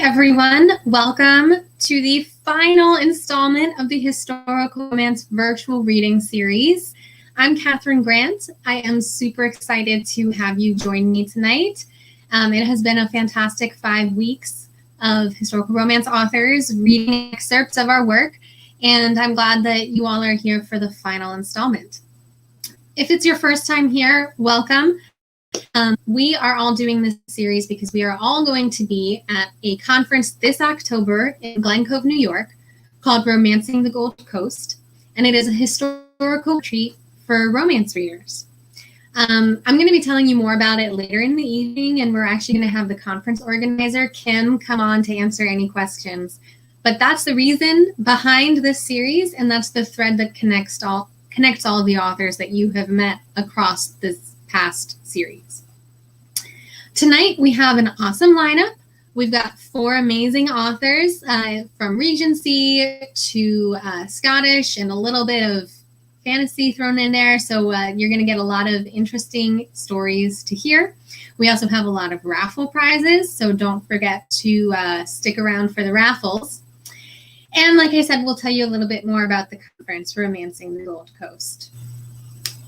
Everyone, welcome to the final installment of the Historical Romance virtual reading series. I'm Catherine Grant. I am super excited to have you join me tonight. It has been a fantastic 5 weeks of historical romance authors reading excerpts of our work, and I'm glad that you all are here for the final installment. If it's your first time here, welcome. We are all doing this series because we are all going to be at a conference this October in Glen Cove, New York, called Romancing the Gold Coast, and it is a historical retreat for romance readers. I'm going to be telling you more about it later in the evening, and we're actually going to have the conference organizer, Kim, come on to answer any questions. But that's the reason behind this series, and that's the thread that connects all of the authors that you have met across this past series. Tonight we have an awesome lineup. We've got 4 amazing authors from Regency to Scottish and a little bit of fantasy thrown in there. So you're going to get a lot of interesting stories to hear. We also have a lot of raffle prizes, so don't forget to stick around for the raffles. And like I said, we'll tell you a little bit more about the conference, Romancing the Gold Coast.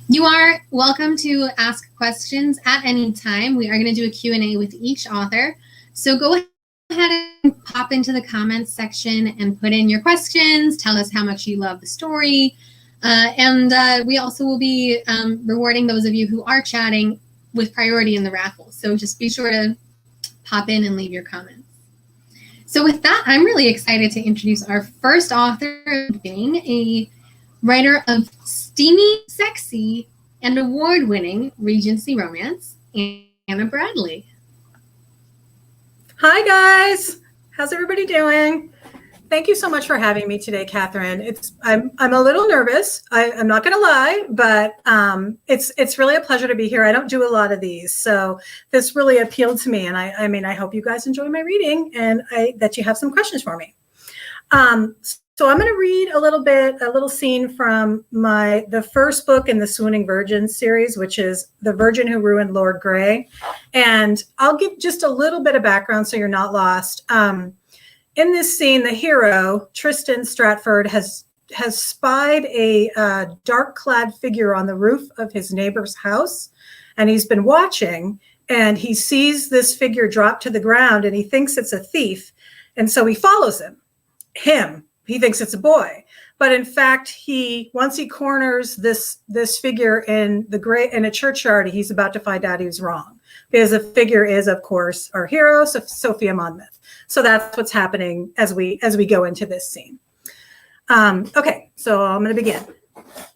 You are welcome to ask questions at any time. We are going to do a Q&A with each author. So go ahead and pop into the comments section and put in your questions. Tell us how much you love the story. And we also will be rewarding those of you who are chatting with priority in the raffle. So just be sure to pop in and leave your comments. So with that, I'm really excited to introduce our first author, being a writer of steamy, sexy, and award-winning Regency romance, Anna Bradley. Hi, guys. How's everybody doing? Thank you so much for having me today, Catherine. I'm a little nervous. I'm not going to lie, but it's really a pleasure to be here. I don't do a lot of these, so this really appealed to me. And I hope you guys enjoy my reading, and that you have some questions for me. So I'm going to read a little scene from the first book in the Swooning Virgin series, which is The Virgin Who Ruined Lord Grey. And I'll give just a little bit of background so you're not lost. In this scene, the hero, Tristan Stratford, has spied a dark-clad figure on the roof of his neighbor's house, and he's been watching, and he sees this figure drop to the ground, and he thinks it's a thief, and so he follows him. He thinks it's a boy, but in fact, once he corners this figure in a churchyard, he's about to find out he's wrong, because the figure is, of course, our hero, Sophia Monmouth. So that's what's happening as we go into this scene. Okay, so I'm going to begin.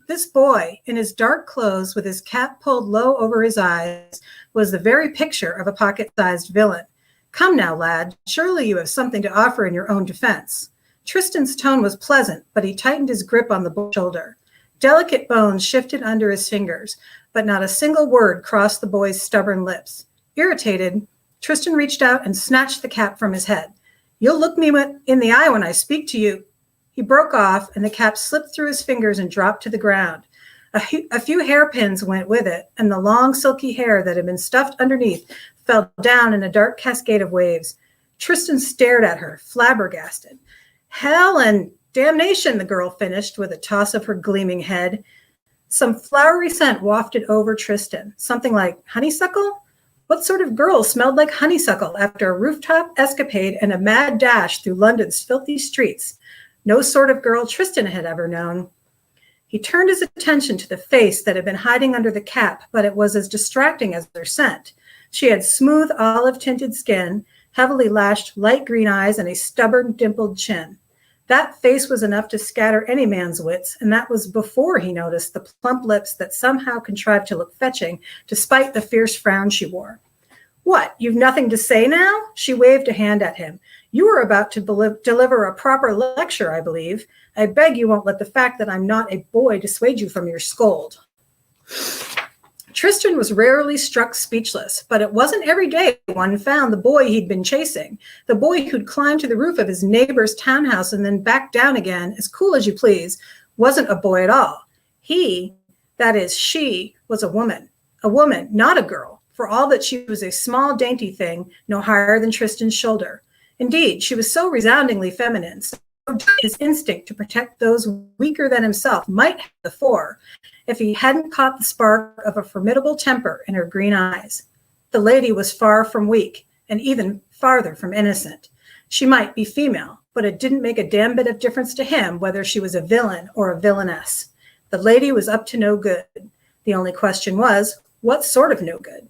This boy, in his dark clothes with his cap pulled low over his eyes, was the very picture of a pocket-sized villain. Come now, lad, surely you have something to offer in your own defense. Tristan's tone was pleasant, but he tightened his grip on the boy's shoulder. Delicate bones shifted under his fingers, but not a single word crossed the boy's stubborn lips. Irritated, Tristan reached out and snatched the cap from his head. You'll look me in the eye when I speak to you. He broke off, and the cap slipped through his fingers and dropped to the ground. A few hairpins went with it, and the long, silky hair that had been stuffed underneath fell down in a dark cascade of waves. Tristan stared at her, flabbergasted. Hell and damnation, the girl finished with a toss of her gleaming head. Some flowery scent wafted over Tristan, something like honeysuckle? What sort of girl smelled like honeysuckle after a rooftop escapade and a mad dash through London's filthy streets? No sort of girl Tristan had ever known. He turned his attention to the face that had been hiding under the cap, but it was as distracting as her scent. She had smooth olive-tinted skin, heavily lashed light green eyes, and a stubborn, dimpled chin. That face was enough to scatter any man's wits, and that was before he noticed the plump lips that somehow contrived to look fetching, despite the fierce frown she wore. What, you've nothing to say now? She waved a hand at him. You were about to deliver a proper lecture, I believe. I beg you won't let the fact that I'm not a boy dissuade you from your scold. Tristan was rarely struck speechless, but it wasn't every day one found the boy he'd been chasing, the boy who'd climbed to the roof of his neighbor's townhouse and then back down again, as cool as you please, wasn't a boy at all. He, that is, she, was a woman, not a girl, for all that she was a small, dainty thing, no higher than Tristan's shoulder. Indeed, she was so resoundingly feminine, so his instinct to protect those weaker than himself might have before, if he hadn't caught the spark of a formidable temper in her green eyes. The lady was far from weak, and even farther from innocent. She might be female, but it didn't make a damn bit of difference to him whether she was a villain or a villainess. The lady was up to no good. The only question was, what sort of no good?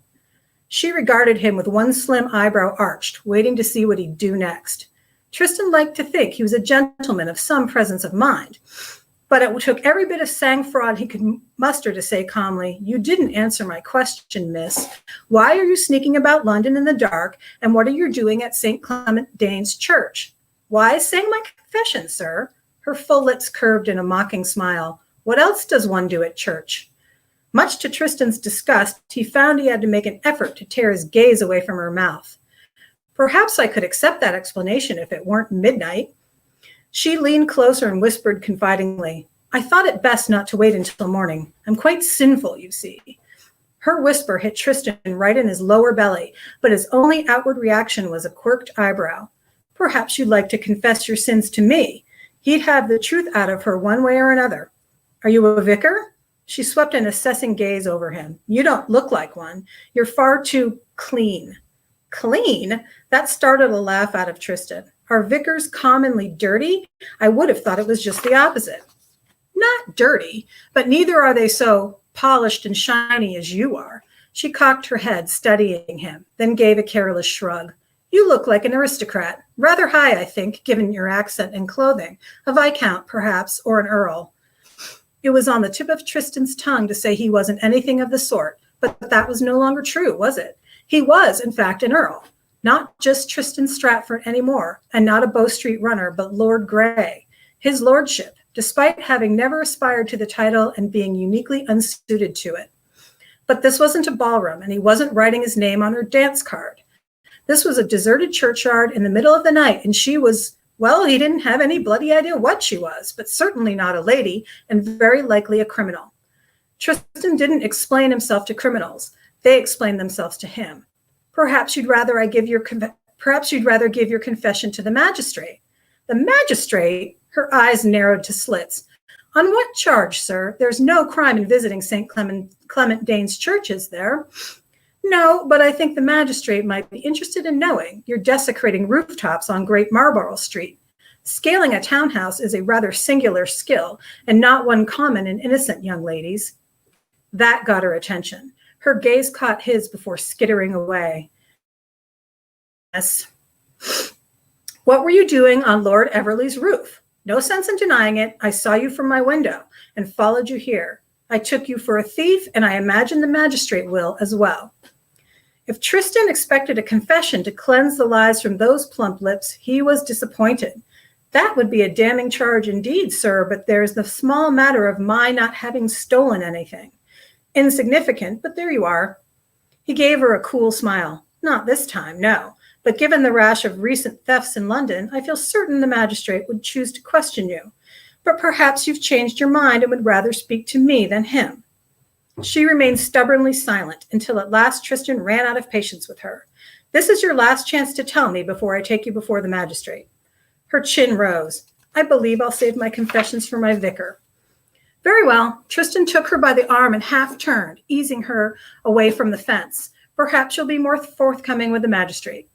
She regarded him with one slim eyebrow arched, waiting to see what he'd do next. Tristan liked to think he was a gentleman of some presence of mind, but it took every bit of sang-froid he could muster to say calmly, "You didn't answer my question, miss. Why are you sneaking about London in the dark, and what are you doing at St. Clement Danes Church?" "Why, saying my confession, sir." Her full lips curved in a mocking smile. "What else does one do at church?" Much to Tristan's disgust, he found he had to make an effort to tear his gaze away from her mouth. "Perhaps I could accept that explanation if it weren't midnight." She leaned closer and whispered confidingly, "I thought it best not to wait until morning. I'm quite sinful, you see." Her whisper hit Tristan right in his lower belly, but his only outward reaction was a quirked eyebrow. "Perhaps you'd like to confess your sins to me." He'd have the truth out of her one way or another. "Are you a vicar?" She swept an assessing gaze over him. "You don't look like one. You're far too clean." Clean? That started a laugh out of Tristan. Are vicars commonly dirty? I would have thought it was just the opposite. Not dirty, but neither are they so polished and shiny as you are. She cocked her head, studying him, then gave a careless shrug. "You look like an aristocrat. Rather high, I think, given your accent and clothing. A viscount, perhaps, or an earl." It was on the tip of Tristan's tongue to say he wasn't anything of the sort, but that was no longer true, was it? He was, in fact, an earl. Not just Tristan Stratford anymore, and not a Bow Street runner, but Lord Grey. His lordship, despite having never aspired to the title and being uniquely unsuited to it. But this wasn't a ballroom, and he wasn't writing his name on her dance card. This was a deserted churchyard in the middle of the night, and she was, well, he didn't have any bloody idea what she was, but certainly not a lady, and very likely a criminal. Tristan didn't explain himself to criminals. They explained themselves to him. Perhaps you'd rather give your confession to the magistrate." "The magistrate?" Her eyes narrowed to slits. "On what charge, sir? There's no crime in visiting St. Clement Danes Church, is there?" "No, but I think the magistrate might be interested in knowing you're desecrating rooftops on Great Marlborough Street. Scaling a townhouse is a rather singular skill, and not one common in innocent young ladies." That got her attention. Her gaze caught his before skittering away. "Yes. What were you doing on Lord Everleigh's roof? No sense in denying it. I saw you from my window and followed you here. I took you for a thief, and I imagine the magistrate will as well." If Tristan expected a confession to cleanse the lies from those plump lips, he was disappointed. "That would be a damning charge indeed, sir, but there's the small matter of my not having stolen anything. Insignificant, but there you are." He gave her a cool smile. "Not this time, no. But given the rash of recent thefts in London, I feel certain the magistrate would choose to question you. But perhaps you've changed your mind and would rather speak to me than him." She remained stubbornly silent until at last Tristan ran out of patience with her. "This is your last chance to tell me before I take you before the magistrate." Her chin rose. "I believe I'll save my confessions for my vicar." "Very well." Tristan took her by the arm and half turned, easing her away from the fence. "Perhaps you'll be more forthcoming with the magistrate."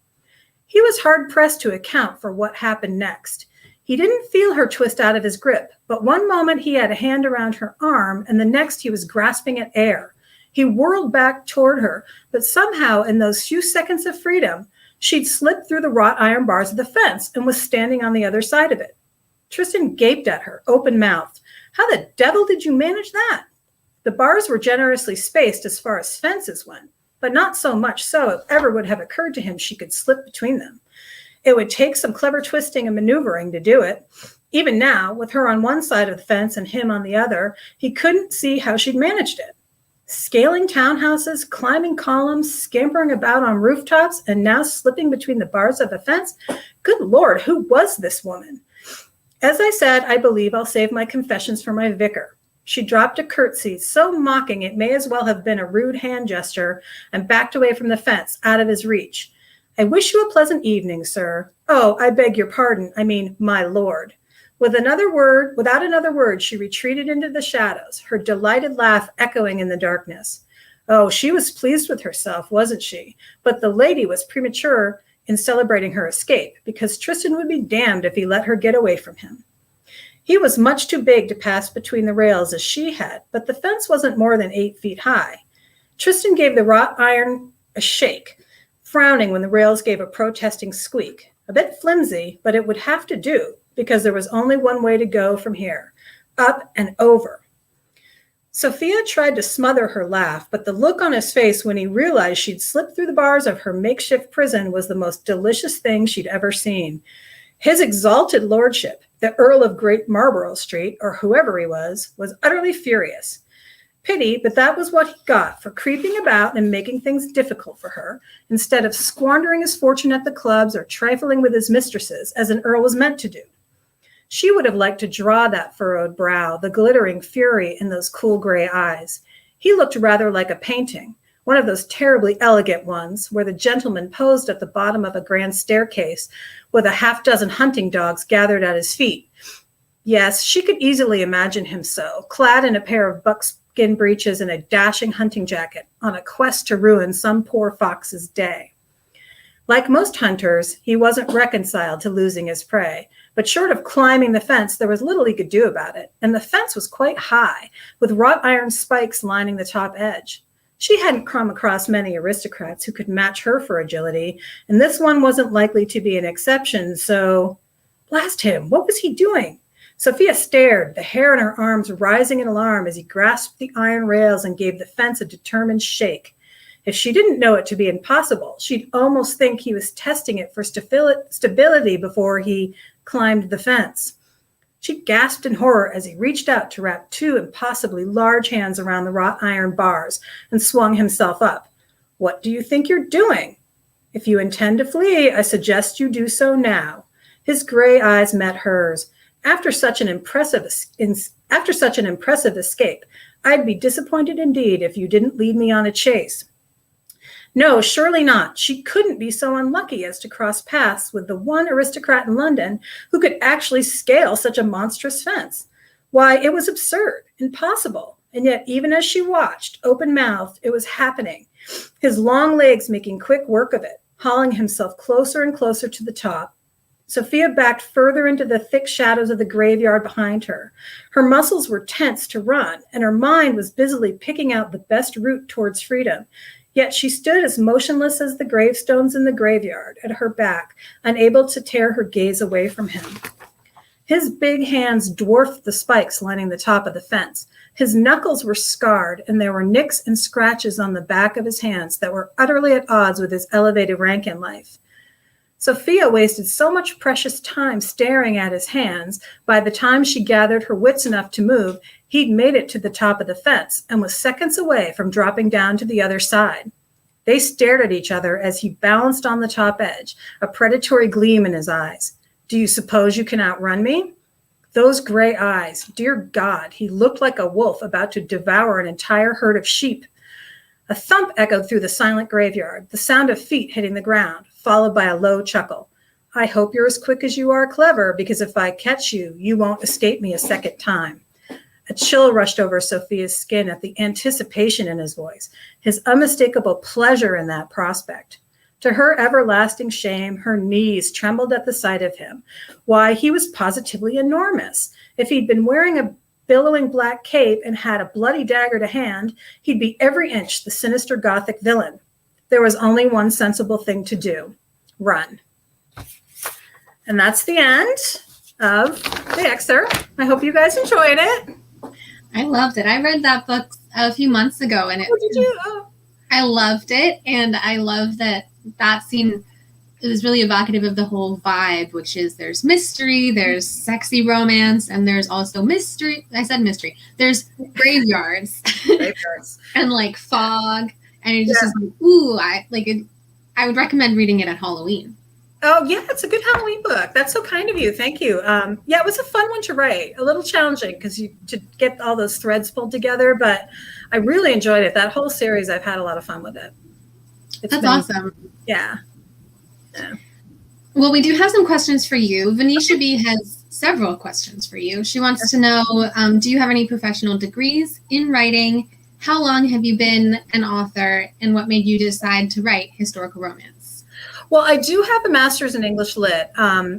He was hard-pressed to account for what happened next. He didn't feel her twist out of his grip, but one moment he had a hand around her arm, and the next he was grasping at air. He whirled back toward her, but somehow in those few seconds of freedom, she'd slipped through the wrought iron bars of the fence and was standing on the other side of it. Tristan gaped at her, open-mouthed. "How the devil did you manage that?" The bars were generously spaced as far as fences went, but not so much so it ever would have occurred to him she could slip between them. It would take some clever twisting and maneuvering to do it. Even now, with her on one side of the fence and him on the other, he couldn't see how she'd managed it. Scaling townhouses, climbing columns, scampering about on rooftops, and now slipping between the bars of a fence. Good Lord, who was this woman? "As I said, I believe I'll save my confessions for my vicar." She dropped a curtsy, so mocking it may as well have been a rude hand gesture, and backed away from the fence, out of his reach. I wish you a pleasant evening, sir. Oh, I beg your pardon. I mean, my lord. Without another word, she retreated into the shadows, her delighted laugh echoing in the darkness. Oh, she was pleased with herself, wasn't she? But the lady was premature in celebrating her escape, because Tristan would be damned if he let her get away from him. He was much too big to pass between the rails as she had, but the fence wasn't more than 8 feet high. Tristan gave the wrought iron a shake, frowning when the rails gave a protesting squeak. A bit flimsy, but it would have to do, because there was only one way to go from here, up and over. Sophia tried to smother her laugh, but the look on his face when he realized she'd slipped through the bars of her makeshift prison was the most delicious thing she'd ever seen. His exalted lordship, the Earl of Great Marlborough Street, or whoever he was utterly furious. Pity, but that was what he got for creeping about and making things difficult for her, instead of squandering his fortune at the clubs or trifling with his mistresses, as an earl was meant to do. She would have liked to draw that furrowed brow, the glittering fury in those cool gray eyes. He looked rather like a painting, one of those terribly elegant ones where the gentleman posed at the bottom of a grand staircase with a half-dozen hunting dogs gathered at his feet. Yes, she could easily imagine him so, clad in a pair of buckskin breeches and a dashing hunting jacket, on a quest to ruin some poor fox's day. Like most hunters, he wasn't reconciled to losing his prey, but short of climbing the fence, there was little he could do about it, and the fence was quite high, with wrought iron spikes lining the top edge. She hadn't come across many aristocrats who could match her for agility, and this one wasn't likely to be an exception, so... Blast him! What was he doing? Sophia stared, the hair in her arms rising in alarm as he grasped the iron rails and gave the fence a determined shake. If she didn't know it to be impossible, she'd almost think he was testing it for stability before he climbed the fence. She gasped in horror as he reached out to wrap 2 impossibly large hands around the wrought iron bars and swung himself up. What do you think you're doing? If you intend to flee, I suggest you do so now. His gray eyes met hers. After such an impressive escape, I'd be disappointed indeed if you didn't lead me on a chase. No, surely not. She couldn't be so unlucky as to cross paths with the one aristocrat in London who could actually scale such a monstrous fence. Why, it was absurd, impossible. And yet, even as she watched, open-mouthed, it was happening, his long legs making quick work of it, hauling himself closer and closer to the top. Sophia backed further into the thick shadows of the graveyard behind her. Her muscles were tense to run, and her mind was busily picking out the best route towards freedom. Yet she stood as motionless as the gravestones in the graveyard at her back, unable to tear her gaze away from him. His big hands dwarfed the spikes lining the top of the fence. His knuckles were scarred, and there were nicks and scratches on the back of his hands that were utterly at odds with his elevated rank in life. Sophia wasted so much precious time staring at his hands. By the time she gathered her wits enough to move, he'd made it to the top of the fence and was seconds away from dropping down to the other side. They stared at each other as he balanced on the top edge, a predatory gleam in his eyes. Do you suppose you can outrun me? Those gray eyes, dear God, he looked like a wolf about to devour an entire herd of sheep. A thump echoed through the silent graveyard, the sound of feet hitting the ground, followed by a low chuckle. I hope you're as quick as you are clever, because if I catch you, you won't escape me a second time. A chill rushed over Sophia's skin at the anticipation in his voice, his unmistakable pleasure in that prospect. To her everlasting shame, her knees trembled at the sight of him. Why, he was positively enormous. If he'd been wearing a billowing black cape and had a bloody dagger to hand, he'd be every inch the sinister Gothic villain. There was only one sensible thing to do: run. And that's the end of the excerpt. I hope you guys enjoyed it. I loved it. I read that book a few months ago, and I loved it. And I love that scene. It was really evocative of the whole vibe, which is there's mystery, there's sexy romance, and there's also mystery. I said mystery. There's graveyards, and like fog. And it just is like, ooh, I would recommend reading it at Halloween. Oh, yeah, it's a good Halloween book. That's so kind of you. Thank you. Yeah, it was a fun one to write. A little challenging because to get all those threads pulled together, but I really enjoyed it. That whole series, I've had a lot of fun with it. That's awesome. Yeah. Yeah. Well, we do have some questions for you. Venetia B has several questions for you. She wants to know, do you have any professional degrees in writing? How long have you been an author, and what made you decide to write historical romance? Well, I do have a master's in English Lit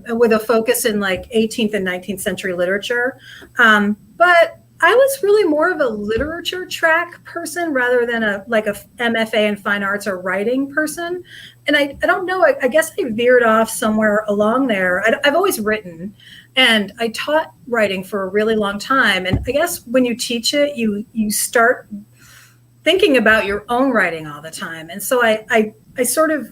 with a focus in like 18th and 19th century literature. But I was really more of a literature track person rather than a MFA in fine arts or writing person. And I don't know, I guess I veered off somewhere along there. I've always written, and I taught writing for a really long time. And I guess when you teach it, you start thinking about your own writing all the time. And so I sort of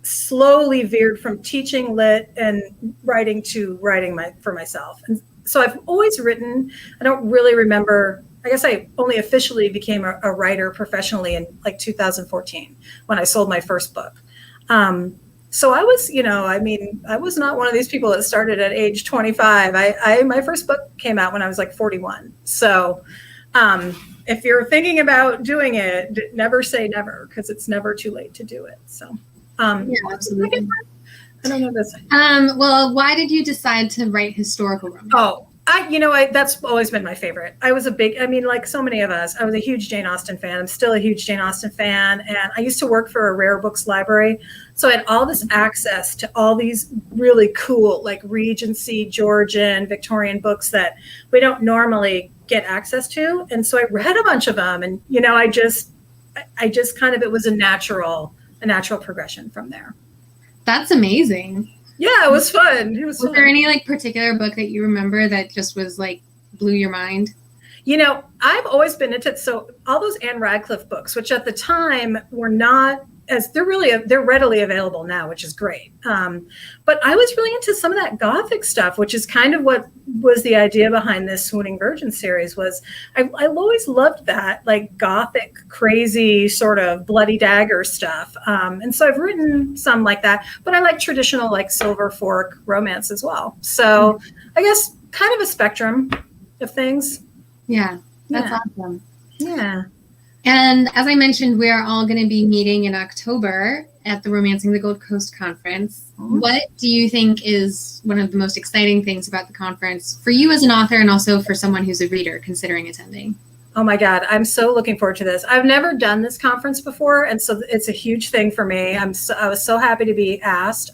slowly veered from teaching lit and writing to writing for myself. And so I've always written. I don't really remember. I guess I only officially became a writer professionally in like 2014 when I sold my first book. So I was, I was not one of these people that started at age 25. My first book came out when I was like 41. So if you're thinking about doing it, never say never, because it's never too late to do it. So yeah, absolutely. I don't know this. Well, why did you decide to write historical romance? Oh, that's always been my favorite. I was like so many of us, I was a huge Jane Austen fan. I'm still a huge Jane Austen fan. And I used to work for a rare books library. So I had all this access to all these really cool, like Regency, Georgian, Victorian books that we don't normally get access to. And so I read a bunch of them, and, I just kind of, it was a natural progression from there. That's amazing. Yeah, it was fun. Was there any like particular book that you remember that just was like blew your mind? I've always been into all those Anne Radcliffe books, which at the time were not as they're readily available now, which is great. But I was really into some of that Gothic stuff, which is kind of what was the idea behind this Swooning Virgin series. Was I always loved that, like Gothic, crazy sort of bloody dagger stuff. And so I've written some like that, but I like traditional like Silver Fork romance as well. So I guess kind of a spectrum of things. Yeah, that's awesome. Yeah. And as I mentioned, we are all going to be meeting in October at the Romancing the Gold Coast conference. Mm-hmm. What do you think is one of the most exciting things about the conference for you as an author, and also for someone who's a reader considering attending? Oh my God, I'm so looking forward to this. I've never done this conference before, and so it's a huge thing for me. I was so happy to be asked.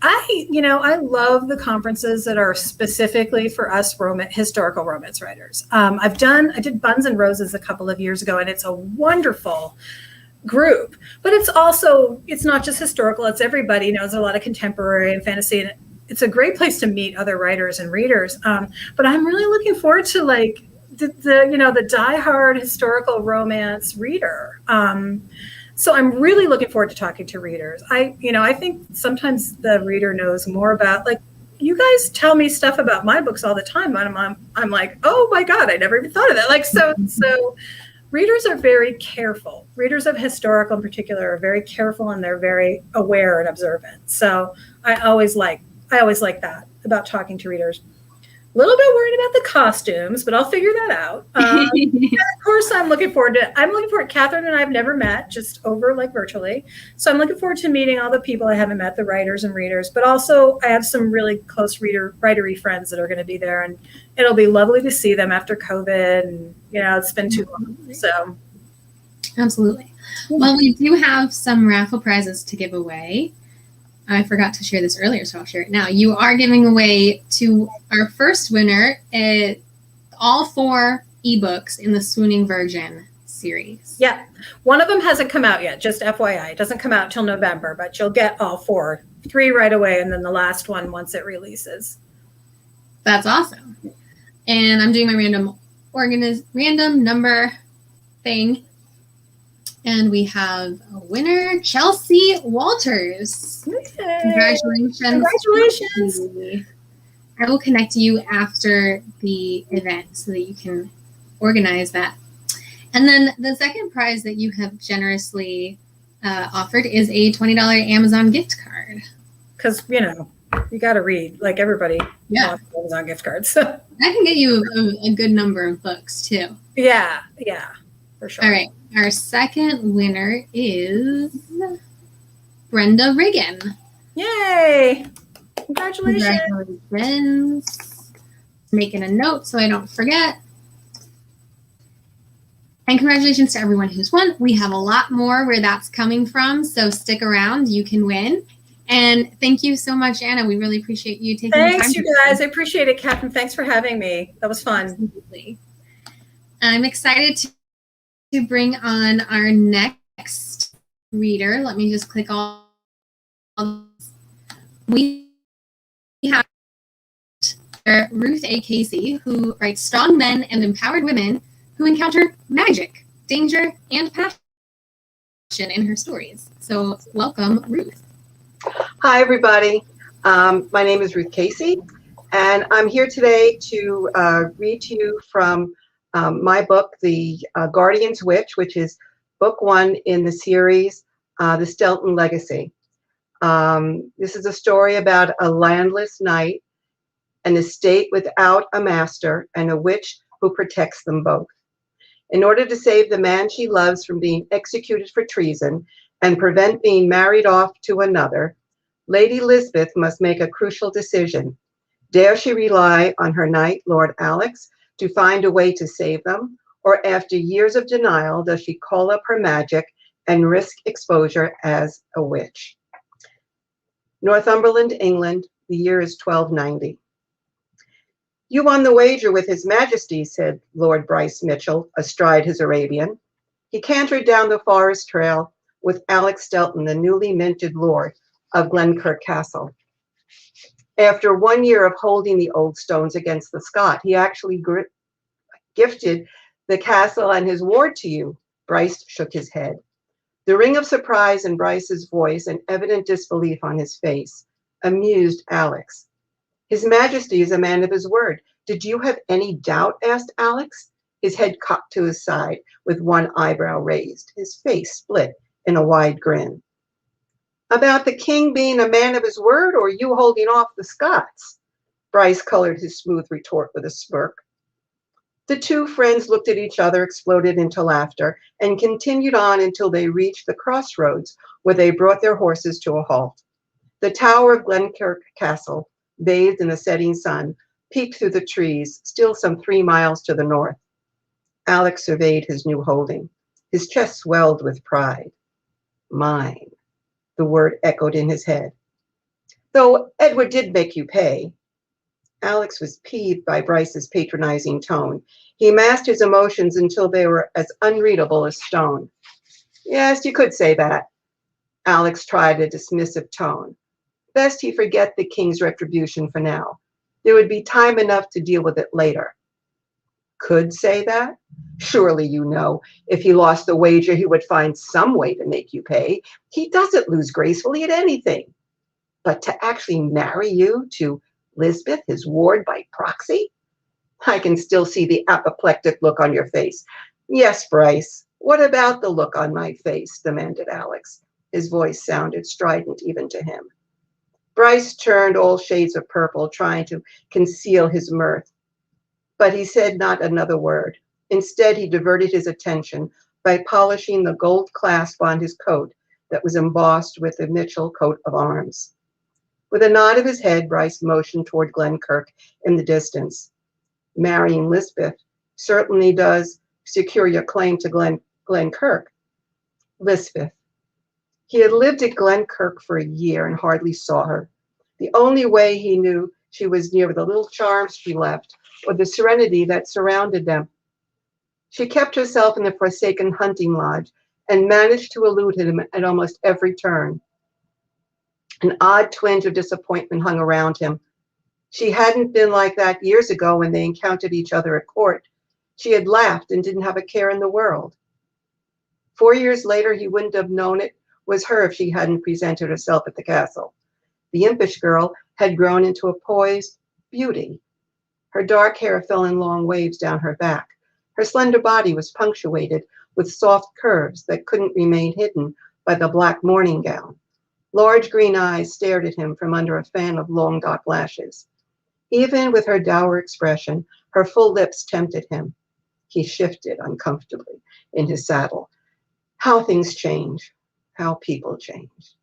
I love the conferences that are specifically for us historical romance writers. I did Buns and Roses a couple of years ago, and it's a wonderful group, but it's not just historical, it's everybody. There's a lot of contemporary and fantasy, and it's a great place to meet other writers and readers. But I'm really looking forward to like the diehard historical romance reader. So I'm really looking forward to talking to readers. I think sometimes the reader knows more about, like, you guys tell me stuff about my books all the time. And I'm like, oh my God, I never even thought of that. Like, so readers are very careful. Readers of historical in particular are very careful, and they're very aware and observant. So I always like that about talking to readers. A little bit worried about the costumes, but I'll figure that out. And of course, I'm looking forward. Catherine and I have never met, just over like virtually. So I'm looking forward to meeting all the people I haven't met, the writers and readers. But also, I have some really close writery friends that are going to be there, and it'll be lovely to see them after COVID. And it's been too long. So, absolutely. Well, we do have some raffle prizes to give away. I forgot to share this earlier, so I'll share it now. You are giving away to our first winner all 4 ebooks in the Swooning Virgin series. Yeah. One of them hasn't come out yet, just FYI. It doesn't come out till November, but you'll get all 4. 3 right away, and then the last one once it releases. That's awesome. And I'm doing my random number thing. And we have a winner, Chelsea Walters. Yay. Congratulations. Congratulations. I will connect you after the event so that you can organize that. And then the second prize that you have generously offered is a $20 Amazon gift card. Because, you got to read, like everybody. Yeah. Amazon gift cards. So. I can get you a good number of books, too. Yeah, for sure. All right. Our second winner is Brenda Riggin. Yay! Congratulations. Congratulations. Making a note so I don't forget. And congratulations to everyone who's won. We have a lot more where that's coming from, so stick around. You can win. And thank you so much, Anna. We really appreciate you taking the time. Thanks, you guys. I appreciate it, Catherine. Thanks for having me. That was fun. Absolutely. I'm excited to bring on our next reader. Let me just click all. We have Ruth A. Casie, who writes strong men and empowered women who encounter magic, danger, and passion in her stories. So welcome, Ruth. Hi, everybody. My name is Ruth Casie, and I'm here today to read to you from my book, The Guardian's Witch, which is book 1 in the series, The Stelton Legacy. This is a story about a landless knight, an estate without a master, and a witch who protects them both. In order to save the man she loves from being executed for treason and prevent being married off to another, Lady Lisbeth must make a crucial decision. Dare she rely on her knight, Lord Alex, to find a way to save them, or after years of denial, does she call up her magic and risk exposure as a witch? Northumberland, England, the year is 1290. You won the wager with His Majesty, said Lord Bryce Mitchell, astride his Arabian. He cantered down the forest trail with Alex Stelton, the newly minted lord of Glenkirk Castle. After 1 year of holding the old stones against the Scot, he actually gifted the castle and his ward to you. Bryce shook his head. The ring of surprise in Bryce's voice and evident disbelief on his face amused Alex. His Majesty is a man of his word. Did you have any doubt? Asked Alex, his head cocked to his side with one eyebrow raised, his face split in a wide grin. About the king being a man of his word, or you holding off the Scots? Bryce colored his smooth retort with a smirk. The two friends looked at each other, exploded into laughter, and continued on until they reached the crossroads where they brought their horses to a halt. The tower of Glenkirk Castle, bathed in the setting sun, peeked through the trees, still some 3 miles to the north. Alex surveyed his new holding. His chest swelled with pride. Mine, the word echoed in his head. Though Edward did make you pay. Alex was peeved by Bryce's patronizing tone. He masked his emotions until they were as unreadable as stone. Yes, you could say that. Alex tried a dismissive tone. Best he forget the king's retribution for now. There would be time enough to deal with it later. Could say that? Surely you know, if he lost the wager, he would find some way to make you pay. He doesn't lose gracefully at anything. But to actually marry you to Lisbeth, his ward by proxy? I can still see the apoplectic look on your face. Yes, Bryce. What about the look on my face? Demanded Alex. His voice sounded strident even to him. Bryce turned all shades of purple, trying to conceal his mirth. But he said not another word. Instead, he diverted his attention by polishing the gold clasp on his coat that was embossed with the Mitchell coat of arms. With a nod of his head, Bryce motioned toward Glenkirk in the distance. Marrying Lisbeth certainly does secure your claim to Glenkirk. Lisbeth. He had lived at Glenkirk for a year and hardly saw her. The only way he knew she was near were the little charms she left, or the serenity that surrounded them. She kept herself in the forsaken hunting lodge and managed to elude him at almost every turn. An odd twinge of disappointment hung around him. She hadn't been like that years ago when they encountered each other at court. She had laughed and didn't have a care in the world. 4 years later, he wouldn't have known it was her if she hadn't presented herself at the castle. The impish girl had grown into a poised beauty. Her dark hair fell in long waves down her back. Her slender body was punctuated with soft curves that couldn't remain hidden by the black morning gown. Large green eyes stared at him from under a fan of long dark lashes. Even with her dour expression, her full lips tempted him. He shifted uncomfortably in his saddle. How things change, how people change.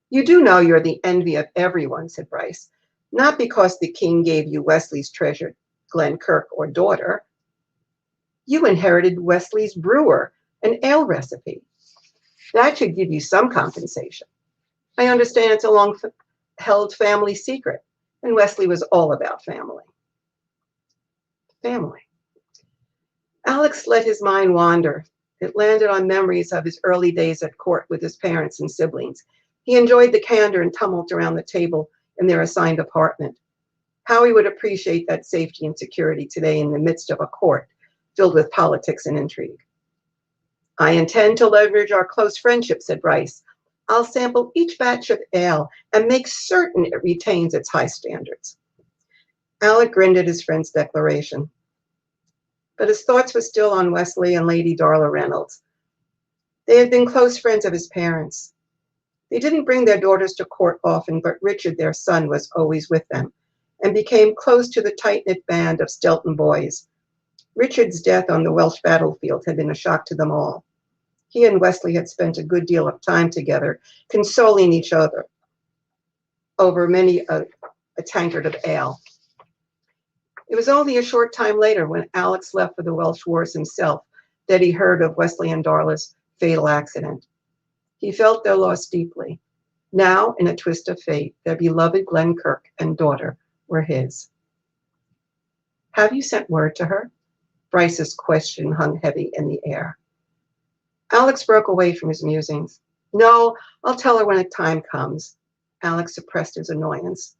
You do know you're the envy of everyone, said Bryce. Not because the king gave you Wesley's treasured Glenkirk or daughter. You inherited Wesley's brewer, an ale recipe. That should give you some compensation. I understand it's a long-held family secret, and Wesley was all about family. Family. Alex let his mind wander. It landed on memories of his early days at court with his parents and siblings. He enjoyed the candor and tumult around the table in their assigned apartment. How he would appreciate that safety and security today in the midst of a court filled with politics and intrigue. I intend to leverage our close friendship, said Bryce. I'll sample each batch of ale and make certain it retains its high standards. Alec grinned at his friend's declaration, but his thoughts were still on Wesley and Lady Darla Reynolds. They had been close friends of his parents. They didn't bring their daughters to court often, but Richard, their son, was always with them and became close to the tight-knit band of Stelton boys. Richard's death on the Welsh battlefield had been a shock to them all. He and Wesley had spent a good deal of time together, consoling each other over many a tankard of ale. It was only a short time later, when Alex left for the Welsh wars himself, that he heard of Wesley and Darla's fatal accident. He felt their loss deeply. Now, in a twist of fate, their beloved Glenkirk and daughter were his. Have you sent word to her? Bryce's question hung heavy in the air. Alex broke away from his musings. No, I'll tell her when the time comes. Alex suppressed his annoyance.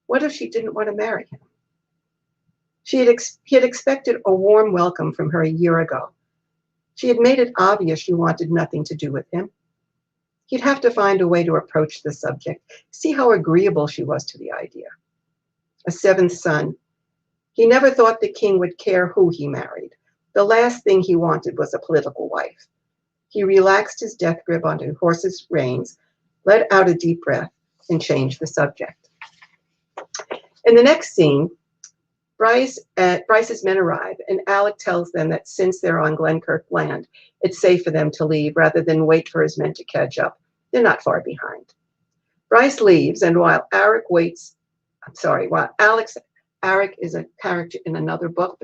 What if she didn't want to marry him? He had expected a warm welcome from her a year ago. She had made it obvious she wanted nothing to do with him. He'd have to find a way to approach the subject, see how agreeable she was to the idea. A seventh son. He never thought the king would care who he married. The last thing he wanted was a political wife. He relaxed his death grip onto the horse's reins, let out a deep breath, and changed the subject. In the next scene, Bryce's men arrive, and Alec tells them that since they're on Glenkirk land, it's safe for them to leave rather than wait for his men to catch up. They're not far behind. Bryce leaves, and while Alec is a character in another book,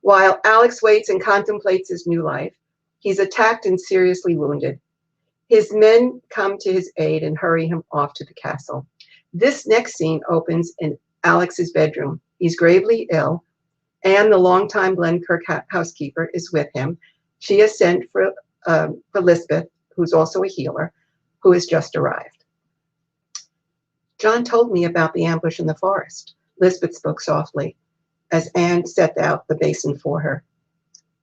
while Alex waits and contemplates his new life, he's attacked and seriously wounded. His men come to his aid and hurry him off to the castle. This next scene opens in Alex's bedroom. He's gravely ill, and the longtime Glenkirk housekeeper is with him. She has sent for Lisbeth, who's also a healer, who has just arrived. John told me about the ambush in the forest. Lisbeth spoke softly as Anne set out the basin for her.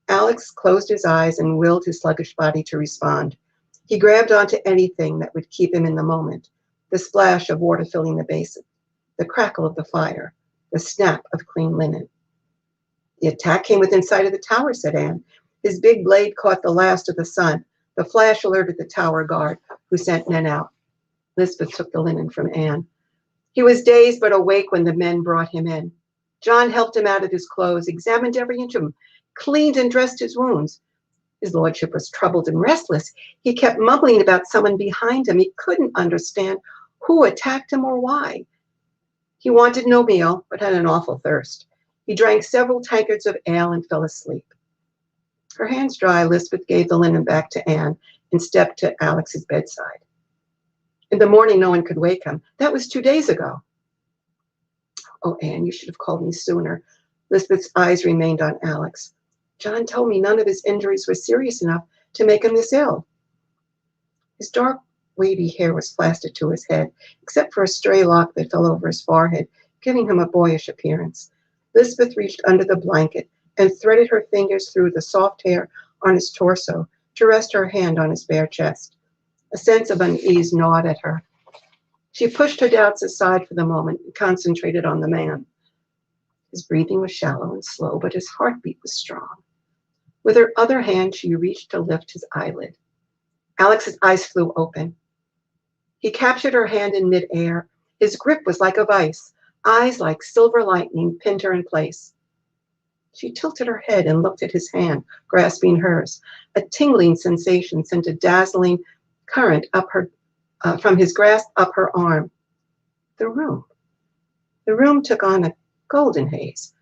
Alex closed his eyes and willed his sluggish body to respond. He grabbed onto anything that would keep him in the moment. The splash of water filling the basin, the crackle of the fire, the snap of clean linen. The attack came within sight of the tower, said Anne. His big blade caught the last of the sun. The flash alerted the tower guard, who sent men out. Lisbeth took the linen from Anne. He was dazed but awake when the men brought him in. John helped him out of his clothes, examined every inch of him, cleaned and dressed his wounds. His lordship was troubled and restless. He kept mumbling about someone behind him. He couldn't understand who attacked him or why. He wanted no meal, but had an awful thirst. He drank several tankards of ale and fell asleep. Her hands dry, Lisbeth gave the linen back to Anne and stepped to Alex's bedside. In the morning, no one could wake him. That was 2 days ago. Oh, Anne, you should have called me sooner. Lisbeth's eyes remained on Alex. John told me none of his injuries were serious enough to make him this ill. His dark, wavy hair was plastered to his head, except for a stray lock that fell over his forehead, giving him a boyish appearance. Lisbeth reached under the blanket and threaded her fingers through the soft hair on his torso to rest her hand on his bare chest. A sense of unease gnawed at her. She pushed her doubts aside for the moment and concentrated on the man. His breathing was shallow and slow, but his heartbeat was strong. With her other hand, she reached to lift his eyelid. Alex's eyes flew open. He captured her hand in midair. His grip was like a vice. Eyes like silver lightning pinned her in place. She tilted her head and looked at his hand, grasping hers. A tingling sensation sent a dazzling current up from his grasp up her arm. The room. The room took on a golden haze.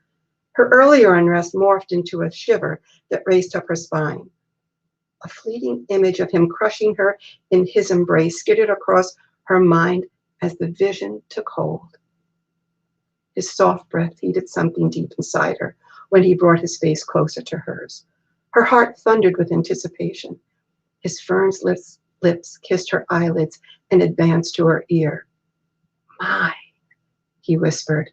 Her earlier unrest morphed into a shiver that raced up her spine. A fleeting image of him crushing her in his embrace skidded across her mind as the vision took hold. His soft breath heated something deep inside her when he brought his face closer to hers. Her heart thundered with anticipation. His firm lips kissed her eyelids and advanced to her ear. My, he whispered.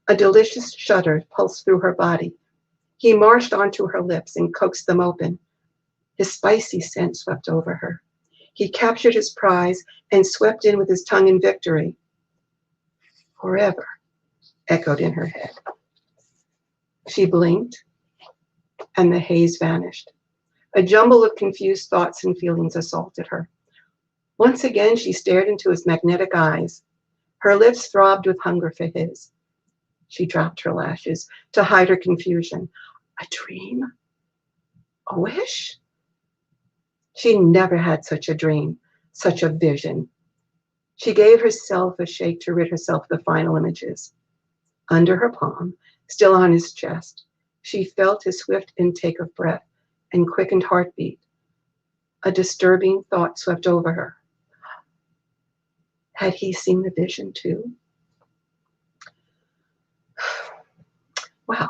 A delicious shudder pulsed through her body. He marched onto her lips and coaxed them open. His spicy scent swept over her. He captured his prize and swept in with his tongue in victory. Forever, echoed in her head. She blinked, and the haze vanished. A jumble of confused thoughts and feelings assaulted her. Once again, she stared into his magnetic eyes. Her lips throbbed with hunger for his. She dropped her lashes to hide her confusion. A dream? A wish? She never had such a dream, such a vision. She gave herself a shake to rid herself of the final images. Under her palm, still on his chest, she felt his swift intake of breath and quickened heartbeat. A disturbing thought swept over her. Had he seen the vision too? Wow.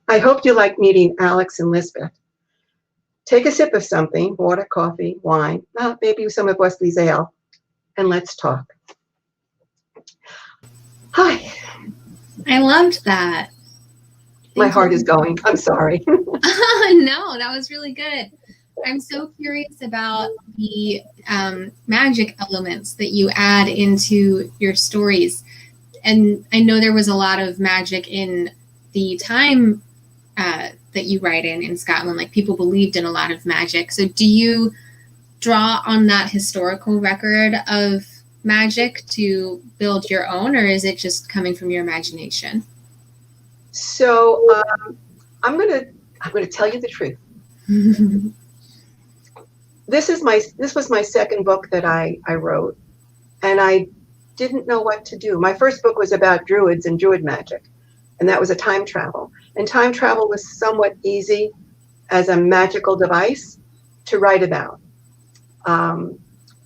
I hope you like meeting Alex and Lisbeth. Take a sip of something, water, coffee, wine, maybe some of Wesley's ale, and let's talk. Hi. I loved that. My heart is going. I'm sorry. No, that was really good. I'm so curious about the magic elements that you add into your stories. And I know there was a lot of magic in the time that you write in Scotland. Like, people believed in a lot of magic. So do you draw on that historical record of magic to build your own, or is it just coming from your imagination? So I'm gonna tell you the truth. This was my second book that I wrote, and I didn't know what to do. My first book was about druids and druid magic, and that was a time travel. And time travel was somewhat easy as a magical device to write about.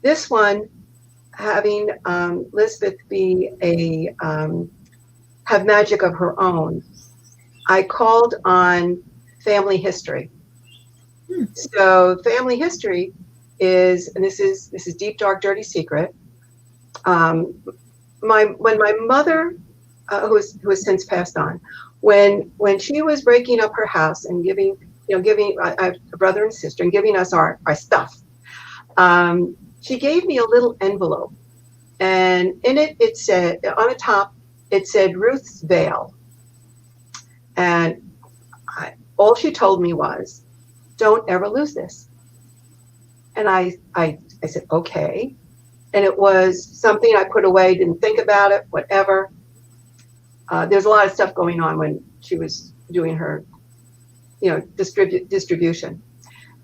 This one, having Lisbeth be have magic of her own, I called on family history. So family history is, and this is deep, dark, dirty secret. When my mother, who has since passed on, when she was breaking up her house and giving I have a brother and sister and giving us our stuff, she gave me a little envelope, and in it said, on the top, it said Ruth's veil. And all she told me was, don't ever lose this. And I said, okay. And it was something I put away, didn't think about it, whatever. There's a lot of stuff going on when she was doing her, distribution.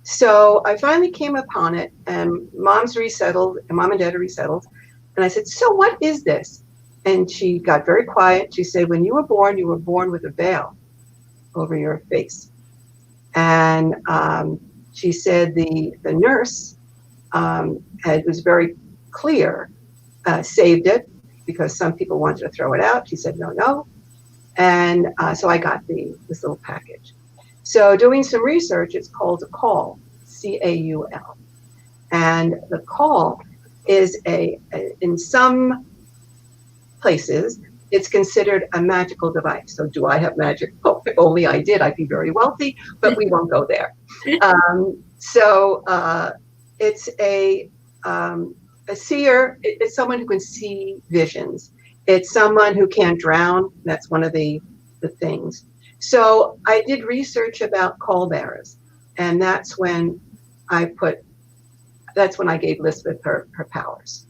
So I finally came upon it, and Mom's resettled, and Mom and Dad are resettled. And I said, so what is this? And she got very quiet. She said, when you were born with a veil over your face. And she said the nurse was very clear, saved it because some people wanted to throw it out. She said, no. And so I got this little package. So doing some research, it's called a caul, C-A-U-L. And the caul is in some places, it's considered a magical device. So do I have magic? Oh, if only I did, I'd be very wealthy, but we won't go there. It's a seer. It's someone who can see visions. It's someone who can't drown. That's one of the things. So I did research about caul bearers, and that's when I gave Lisbeth her powers.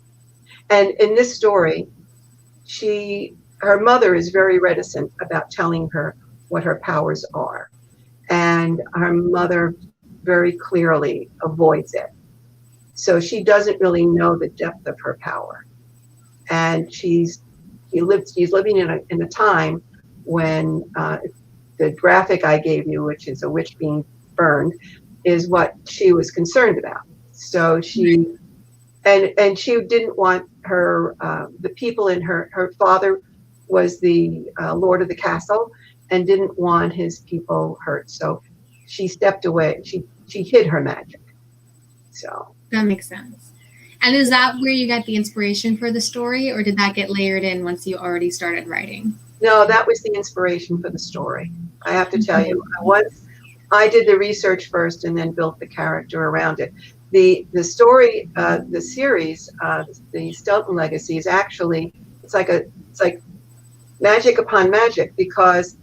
And in this story, her mother is very reticent about telling her what her powers are. And her mother very clearly avoids it. So she doesn't really know the depth of her power. And she's living in a time when the graphic I gave you, which is a witch being burned, is what she was concerned about. So she she didn't want her the people in her father was the lord of the castle and didn't want his people hurt. So she stepped away. She hid her magic. So that makes sense. And is that where you got the inspiration for the story, or did that get layered in once you already started writing? No, that was the inspiration for the story. I have to tell you, once I did the research first and then built the character around it. The story, the series, the Stelton Legacy is actually it's like magic upon magic, because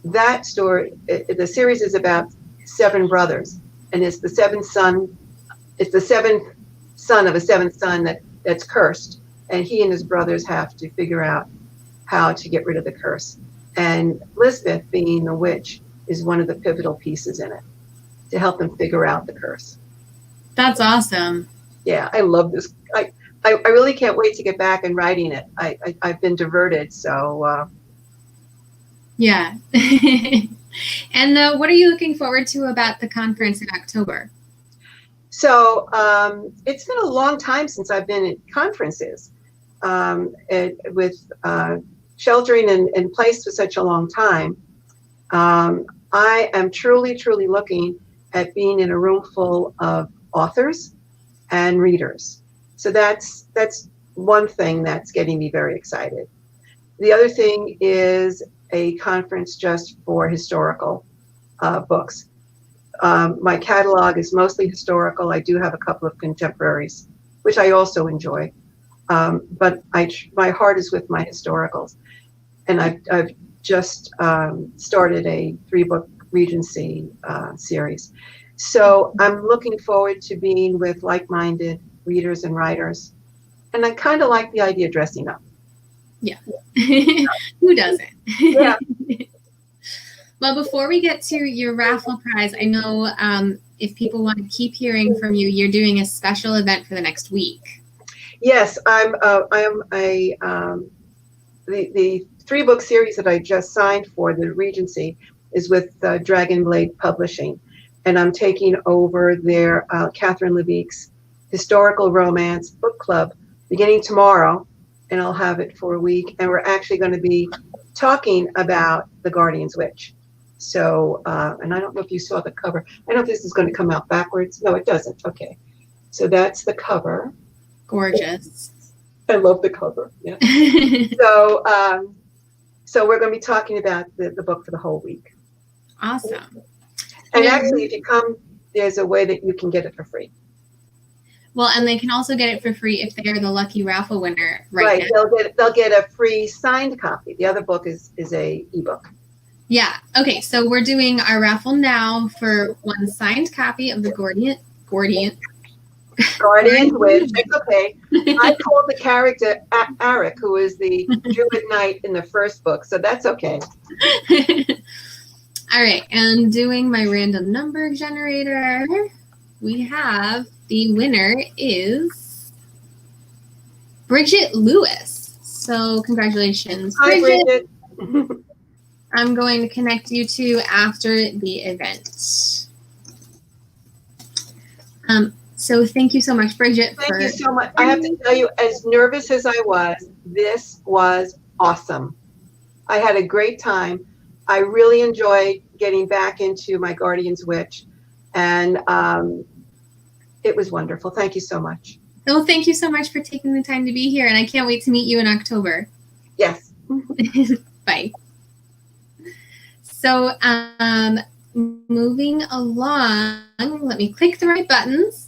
that story, the series is about 7 brothers, and it's the seventh son. It's the seventh son of a seventh son that's cursed, and he and his brothers have to figure out how to get rid of the curse. And Lisbeth, being the witch, is one of the pivotal pieces in it to help them figure out the curse. That's awesome. Yeah, I love this. I really can't wait to get back and writing it. I've been diverted, so. Yeah. And what are you looking forward to about the conference in October? So it's been a long time since I've been at conferences, with sheltering in place for such a long time. I am truly, truly looking at being in a room full of authors and readers. So that's one thing that's getting me very excited. The other thing is a conference just for historical books. My catalog is mostly historical. I do have a couple of contemporaries, which I also enjoy. But my heart is with my historicals. And I've just started a 3-book Regency series. So I'm looking forward to being with like-minded readers and writers. And I kind of like the idea of dressing up. Yeah. Who doesn't? Yeah. Well, before we get to your raffle prize, I know if people want to keep hearing from you, you're doing a special event for the next week. Yes, the 3-book series that I just signed for the Regency is with Dragon Blade Publishing, and I'm taking over their Catherine Levique's historical romance book club beginning tomorrow, and I'll have it for a week. And we're actually going to be talking about the Guardian's Witch. So, and I don't know if you saw the cover. I don't know if this is going to come out backwards. No, it doesn't. Okay. So that's the cover. Gorgeous. I love the cover. Yeah. So we're going to be talking about the book for the whole week. Awesome. And actually, if you come, there's a way that you can get it for free. Well, and they can also get it for free if they are the lucky raffle winner right now. They'll get a free signed copy. The other book is a ebook. Yeah. Okay. So we're doing our raffle now for one signed copy of the Guardian Witch. It's okay. I called the character Arik, who is the Druid Knight in the first book, so that's okay. All right. And doing my random number generator, we have the winner is Bridget Lewis. So congratulations, Bridget. Hi, Bridget. I'm going to connect you two after the event. So thank you so much, Bridget. Thank you so much. I have to tell you, as nervous as I was, this was awesome. I had a great time. I really enjoyed getting back into my Guardian's Witch, and it was wonderful. Thank you so much. Oh, thank you so much for taking the time to be here, and I can't wait to meet you in October. Yes. Bye. So moving along, let me click the right buttons.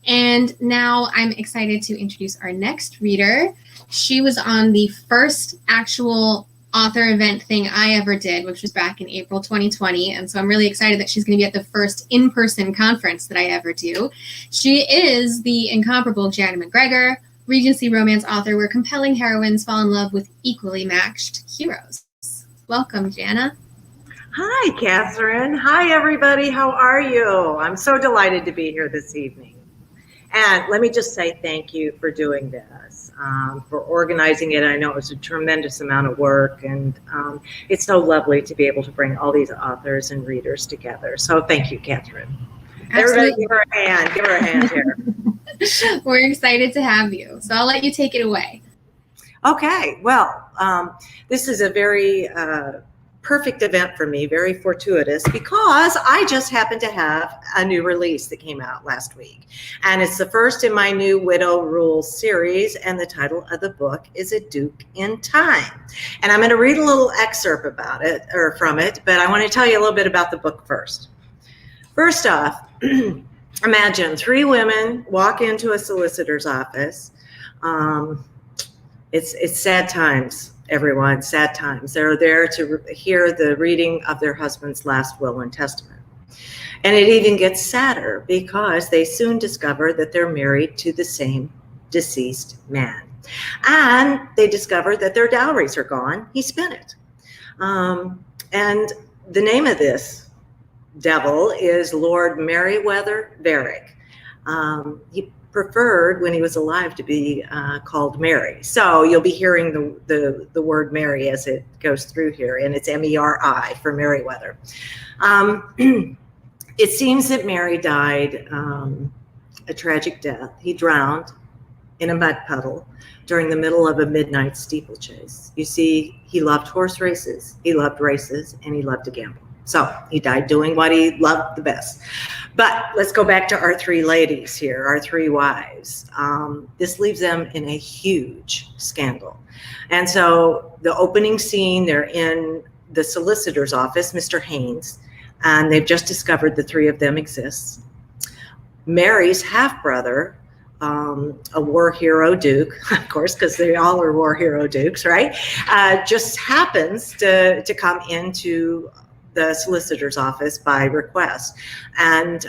And now I'm excited to introduce our next reader. She was on the first actual author event thing I ever did, which was back in April 2020. And so I'm really excited that she's going to be at the first in-person conference that I ever do. She is the incomparable Janna MacGregor, Regency romance author where compelling heroines fall in love with equally matched heroes. Welcome, Janna. Hi, Catherine. Hi, everybody. How are you? I'm so delighted to be here this evening. And let me just say thank you for doing this, for organizing it. I know it was a tremendous amount of work, and it's so lovely to be able to bring all these authors and readers together. So thank you, Catherine. Absolutely. Everybody give her a hand. Give her a hand here. We're excited to have you. So I'll let you take it away. Okay. Well, this is a very perfect event for me, very fortuitous, because I just happened to have a new release that came out last week. And it's the first in my new Widow Rules series, and the title of the book is A Duke in Time. And I'm going to read a little excerpt about it, or from it, but I want to tell you a little bit about the book first. First off, imagine 3 women walk into a solicitor's office. It's sad times. Everyone, sad times. They're there to hear the reading of their husband's last will and testament. And it even gets sadder because they soon discover that they're married to the same deceased man. And they discover that their dowries are gone. He spent it. And the name of this devil is Lord Meriwether Varick. He preferred when he was alive to be called Mary. So you'll be hearing the word Mary as it goes through here, and it's Meri for Meriwether. It seems that Mary died a tragic death. He drowned in a mud puddle during the middle of a midnight steeplechase. You see, he loved horse races, he loved races, and he loved to gamble. So he died doing what he loved the best. But let's go back to our 3 ladies here, our 3 wives. This leaves them in a huge scandal. And so the opening scene, they're in the solicitor's office, Mr. Haynes, and they've just discovered the 3 of them exist. Mary's half-brother, a war hero duke, of course, because they all are war hero dukes, right? Just happens to come into the solicitor's office by request. And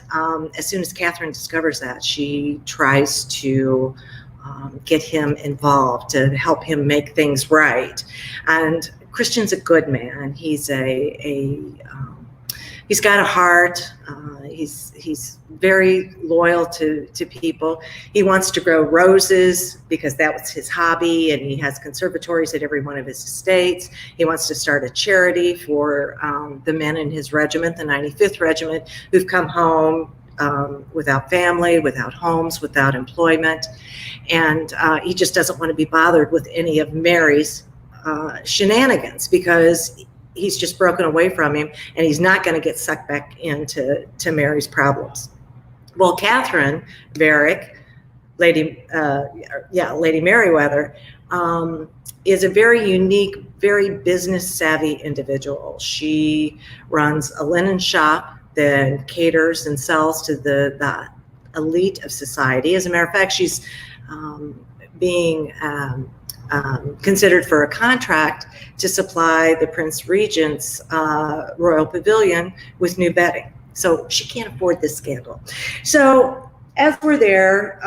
as soon as Catherine discovers that, she tries to get him involved to help him make things right. And Christian's a good man. He's he's got a heart. He's very loyal to people. He wants to grow roses because that was his hobby, and he has conservatories at every one of his estates. He wants to start a charity for the men in his regiment, the 95th Regiment, who've come home without family, without homes, without employment. And he just doesn't want to be bothered with any of Mary's shenanigans, because he's just broken away from him, and he's not going to get sucked back into Mary's problems. Well, Catherine Varick, Lady Meriwether, is a very unique, very business savvy individual. She runs a linen shop that caters and sells to the elite of society. As a matter of fact, she's being considered for a contract to supply the Prince Regent's Royal Pavilion with new bedding. So she can't afford this scandal. So as we're there,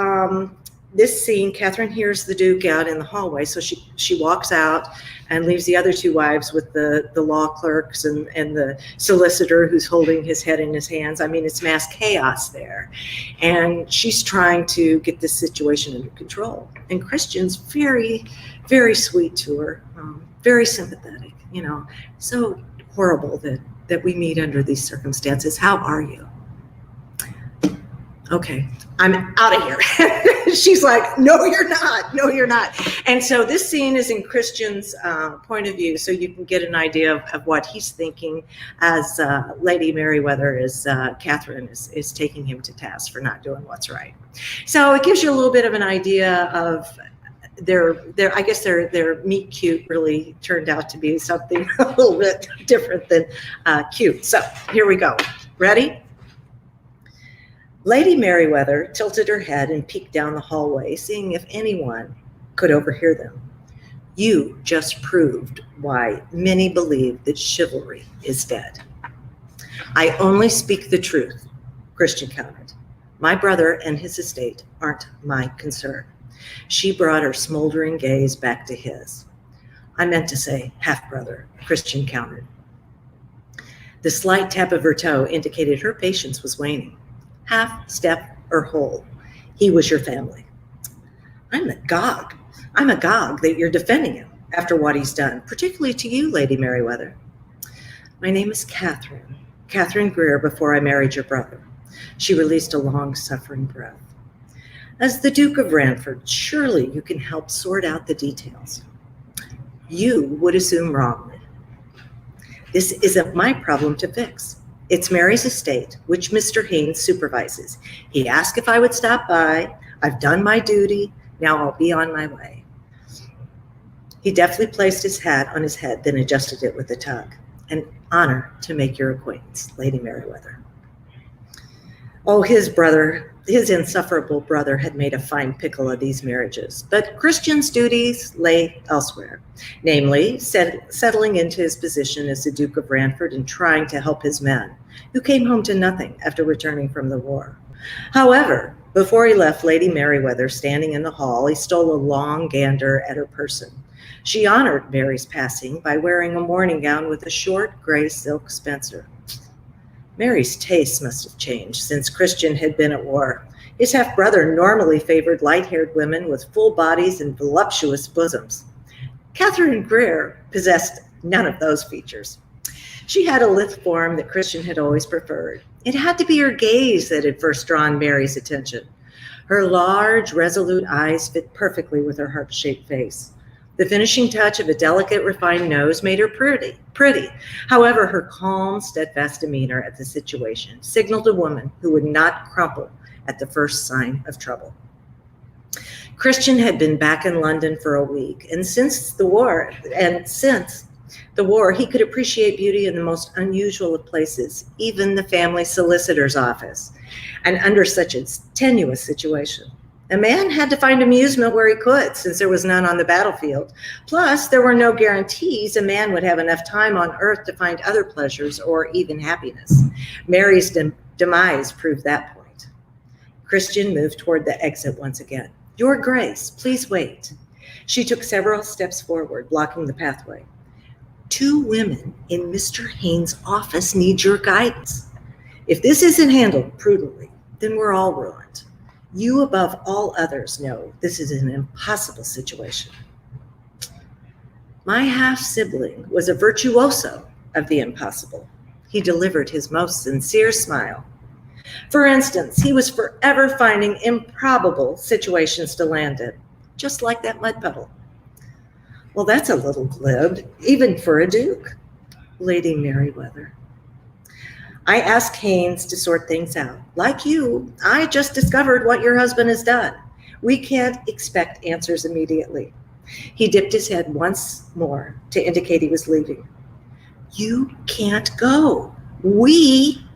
this scene, Catherine hears the Duke out in the hallway. So she walks out and leaves the other 2 wives with the law clerks and the solicitor who's holding his head in his hands. I mean, it's mass chaos there. And she's trying to get this situation under control. And Christian's very, very sweet to her, very sympathetic, so horrible that we meet under these circumstances. How are you? Okay, I'm out of here. She's like, no, you're not. No, you're not. And so this scene is in Christian's point of view, so you can get an idea of what he's thinking as Lady Meriwether Catherine is taking him to task for not doing what's right. So it gives you a little bit of an idea of their meet cute really turned out to be something a little bit different than cute. So here we go. Ready? Lady Meriwether tilted her head and peeked down the hallway, seeing if anyone could overhear them. You just proved why many believe that chivalry is dead. I only speak the truth, Christian countered. My brother and his estate aren't my concern. She brought her smoldering gaze back to his. I meant to say half-brother, Christian countered. The slight tap of her toe indicated her patience was waning. Half, step, or whole. He was your family. I'm agog that you're defending him after what he's done, particularly to you, Lady Merriweather. My name is Catherine Greer, before I married your brother. She released a long-suffering breath. As the Duke of Ranford, surely you can help sort out the details. You would assume wrongly. This isn't my problem to fix. It's Mary's estate, which Mr. Haynes supervises. He asked if I would stop by. I've done my duty. Now I'll be on my way. He deftly placed his hat on his head, then adjusted it with a tug. An honor to make your acquaintance, Lady Merriweather. Oh, his insufferable brother had made a fine pickle of these marriages, but Christian's duties lay elsewhere, namely settling into his position as the Duke of Ranford and trying to help his men, who came home to nothing after returning from the war. However, before he left Lady Merriweather standing in the hall, he stole a long gander at her person. She honored Mary's passing by wearing a morning gown with a short gray silk spencer. Mary's tastes must have changed since Christian had been at war. His half-brother normally favored light-haired women with full bodies and voluptuous bosoms. Catherine Greer possessed none of those features. She had a lithe form that Christian had always preferred. It had to be her gaze that had first drawn Mary's attention. Her large, resolute eyes fit perfectly with her heart-shaped face. The finishing touch of a delicate, refined nose made her pretty. However, her calm, steadfast demeanor at the situation signaled a woman who would not crumple at the first sign of trouble. Christian had been back in London for a week, and since the war, he could appreciate beauty in the most unusual of places, even the family solicitor's office, and under such a tenuous situation. A man had to find amusement where he could, since there was none on the battlefield. Plus, there were no guarantees a man would have enough time on earth to find other pleasures or even happiness. Mary's demise proved that point. Christian moved toward the exit once again. Your Grace, please wait. She took several steps forward, blocking the pathway. 2 women in Mr. Haynes' office need your guidance. If this isn't handled prudently, then we're all ruined. You, above all others, know this is an impossible situation. My half-sibling was a virtuoso of the impossible. He delivered his most sincere smile. For instance, he was forever finding improbable situations to land in, just like that mud puddle. Well, that's a little glib, even for a duke. Lady Merriweather. I asked Haynes to sort things out. Like you, I just discovered what your husband has done. We can't expect answers immediately. He dipped his head once more to indicate he was leaving. You can't go. We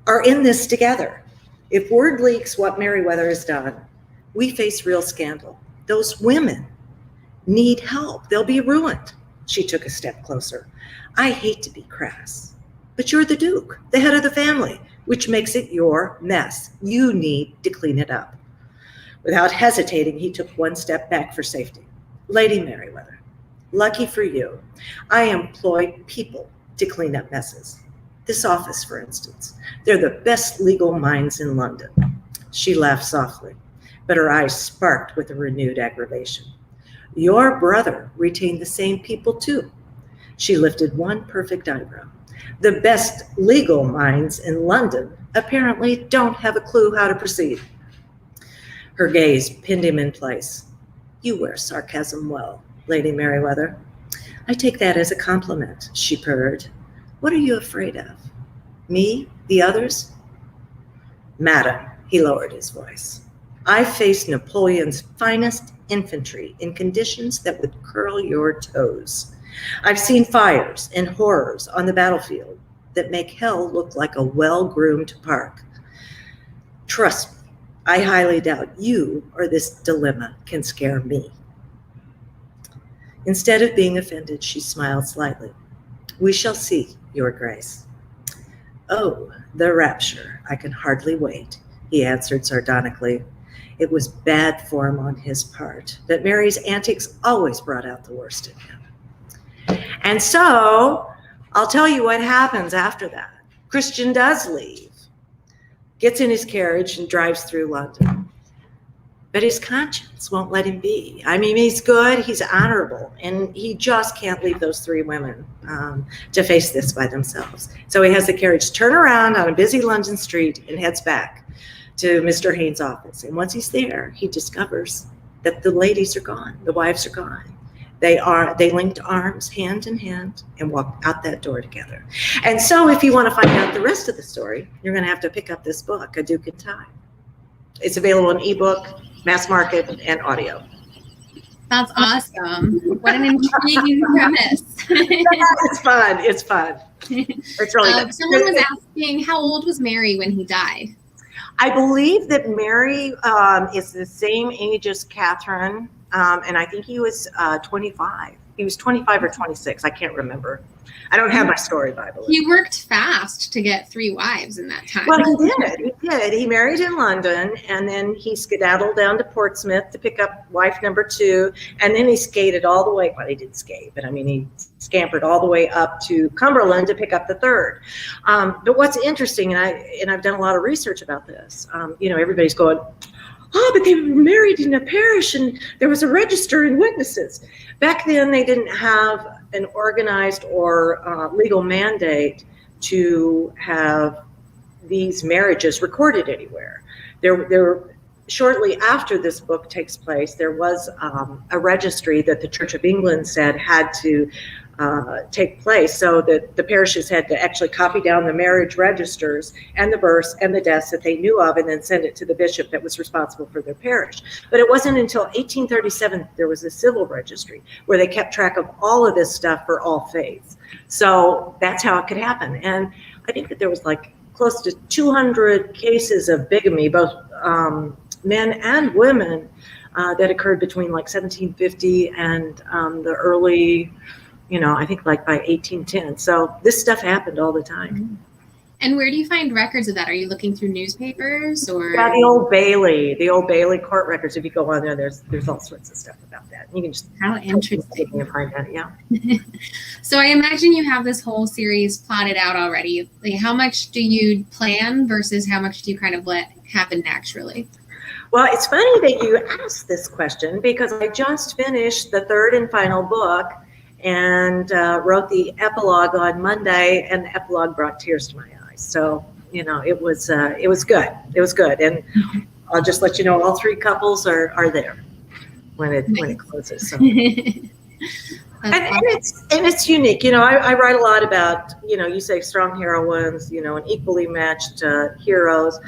are in this together. If word leaks what Merriweather has done, we face real scandal. Those women need help. They'll be ruined. She took a step closer. I hate to be crass, but you're the Duke, the head of the family, which makes it your mess. You need to clean it up. Without hesitating, he took one step back for safety. Lady Merriweather, lucky for you, I employ people to clean up messes. This office, for instance, they're the best legal minds in London. She laughed softly, but her eyes sparked with a renewed aggravation. Your brother retained the same people too. She lifted one perfect eyebrow. The best legal minds in London apparently don't have a clue how to proceed. Her gaze pinned him in place. You wear sarcasm well, Lady Merriweather. I take that as a compliment, she purred. What are you afraid of? Me? The others? Madam, he lowered his voice. I faced Napoleon's finest infantry in conditions that would curl your toes. I've seen fires and horrors on the battlefield that make hell look like a well-groomed park. Trust me, I highly doubt you or this dilemma can scare me. Instead of being offended, she smiled slightly. We shall see, Your Grace. Oh, the rapture. I can hardly wait, he answered sardonically. It was bad form on his part, but Mary's antics always brought out the worst in him. And so, I'll tell you what happens after that. Christian does leave, gets in his carriage and drives through London. but his conscience won't let him be. I mean, he's good, he's honorable, and he just can't leave those three women to face this by themselves. So he has the courage to turn around on a busy London street and heads back to Mr. Haynes' office. And once he's there, he discovers that the ladies are gone, the wives are gone. They linked arms, hand in hand, and walked out that door together. And so if you want to find out the rest of the story, you're going to have to pick up this book, A Duke in Time. It's available in ebook, mass market, and audio. That's awesome. What an intriguing premise. It's fun. It's fun. It's really good. Someone was asking, how old was Mary when he died? I believe that Mary is the same age as Catherine, and I think he was 25. He was 25 or 26. I can't remember. I don't have my story Bible. He worked fast to get 3 wives in that time. Well, he did. He married in London, and then he skedaddled down to Portsmouth to pick up wife number 2, and then he skated all the way. Well, he didn't skate, but I mean, he scampered all the way up to Cumberland to pick up the 3rd. But what's interesting, and I've done a lot of research about this. Everybody's going, oh, but they were married in a parish, and there was a register and witnesses. Back then, they didn't have an organized or legal mandate to have these marriages recorded anywhere. There shortly after this book takes place, there was a registry that the Church of England said had to take place, so that the parishes had to actually copy down the marriage registers and the births and the deaths that they knew of, and then send it to the bishop that was responsible for their parish. But it wasn't until 1837 there was a civil registry where they kept track of all of this stuff for all faiths. So that's how it could happen. And I think that there was like close to 200 cases of bigamy, both men and women, that occurred between like 1750 and the early, I think like by 1810. So this stuff happened all the time. And where do you find records of that? Are you looking through newspapers or? Yeah, the Old Bailey court records. If you go on there, there's all sorts of stuff about that. You can just how interesting and find that. Yeah. So I imagine you have this whole series plotted out already. Like, how much do you plan versus how much do you kind of let happen naturally? Well, it's funny that you asked this question because I just finished the 3rd and final book and wrote the epilogue on Monday, and the epilogue brought tears to my eyes. So, it was good. It was good. And I'll just let you know, all 3 couples are there when it closes. So. and it's unique. I write a lot about, you say strong heroines, and equally matched heroes.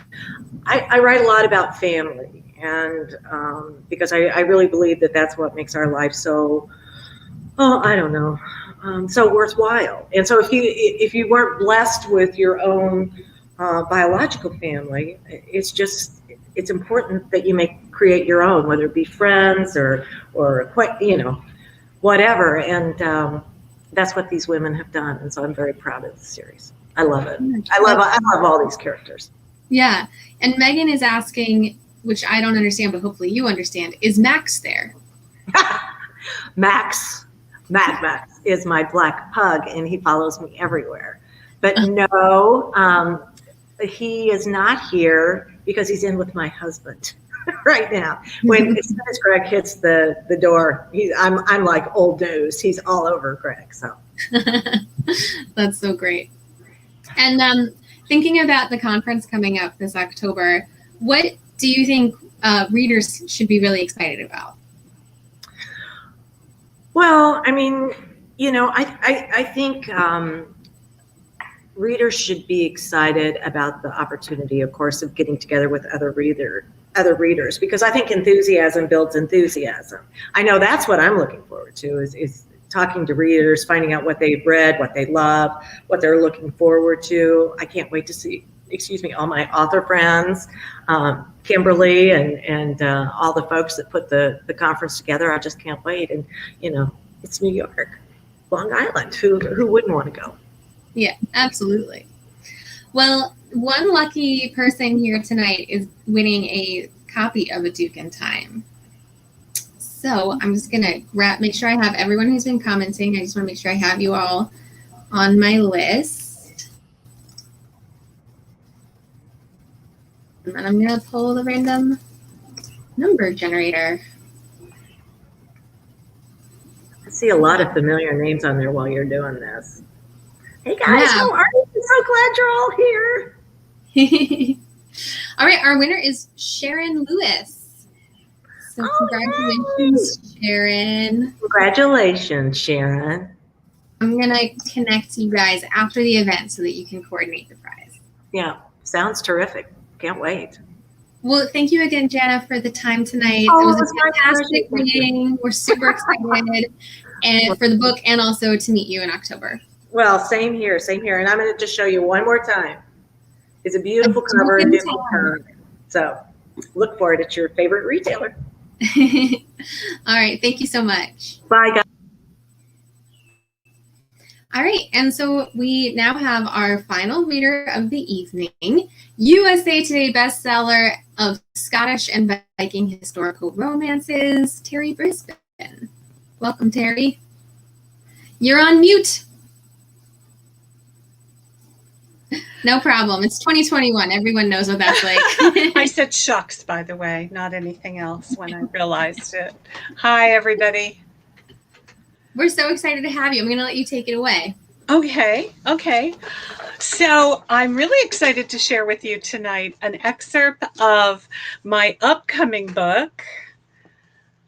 I write a lot about family, and because I really believe that that's what makes our life so, so worthwhile. And so if you weren't blessed with your own biological family, it's important that you create your own, whether it be friends or whatever. And that's what these women have done. And so I'm very proud of the series. I love it. I love all these characters. Yeah. And Megan is asking, which I don't understand, but hopefully you understand, is Max there? Max is my black pug, and he follows me everywhere. But no, he is not here because he's in with my husband right now. As soon as Greg hits the door, I'm like old news. He's all over Greg. So that's so great. And thinking about the conference coming up this October, what do you think readers should be really excited about? Well, I mean, I think readers should be excited about the opportunity, of course, of getting together with other readers, because I think enthusiasm builds enthusiasm. I know that's what I'm looking forward to is talking to readers, finding out what they've read, what they love, what they're looking forward to. I can't wait to see, all my author friends, Kimberly and all the folks that put the conference together. I just can't wait. And, it's New York, Long Island. Who wouldn't want to go? Yeah, absolutely. Well, one lucky person here tonight is winning a copy of A Duke in Time. So I'm just going to make sure I have everyone who's been commenting. I just want to make sure I have you all on my list. And then I'm going to pull the random number generator. I see a lot of familiar names on there while you're doing this. Hey guys, Yeah. how are you? I'm so glad you're all here. All right, our winner is Sharon Lewis. So congratulations, Sharon. Congratulations, Sharon. I'm going to connect you guys after the event so that you can coordinate the prize. Yeah, sounds terrific. Can't wait. Well, thank you again, Janna, for the time tonight. Oh, it was it was my a fantastic pleasure. reading. We're super excited and for the book and also to meet you in October. Well, same here, same here. And I'm going to just show you one more time. It's a beautiful cover and beautiful cover. So look for it at your favorite retailer. All right. Thank you so much. Bye, guys. All right. And so we now have our final reader of the evening, USA Today bestseller of Scottish and Viking historical romances, Terri Brisbin. Welcome, Terri. You're on mute. No problem. It's 2021. Everyone knows what that's like. I said shucks, by the way, not anything else when I realized it. Hi, everybody. We're so excited to have you. I'm going to let you take it away. Okay. So I'm really excited to share with you tonight an excerpt of my upcoming book,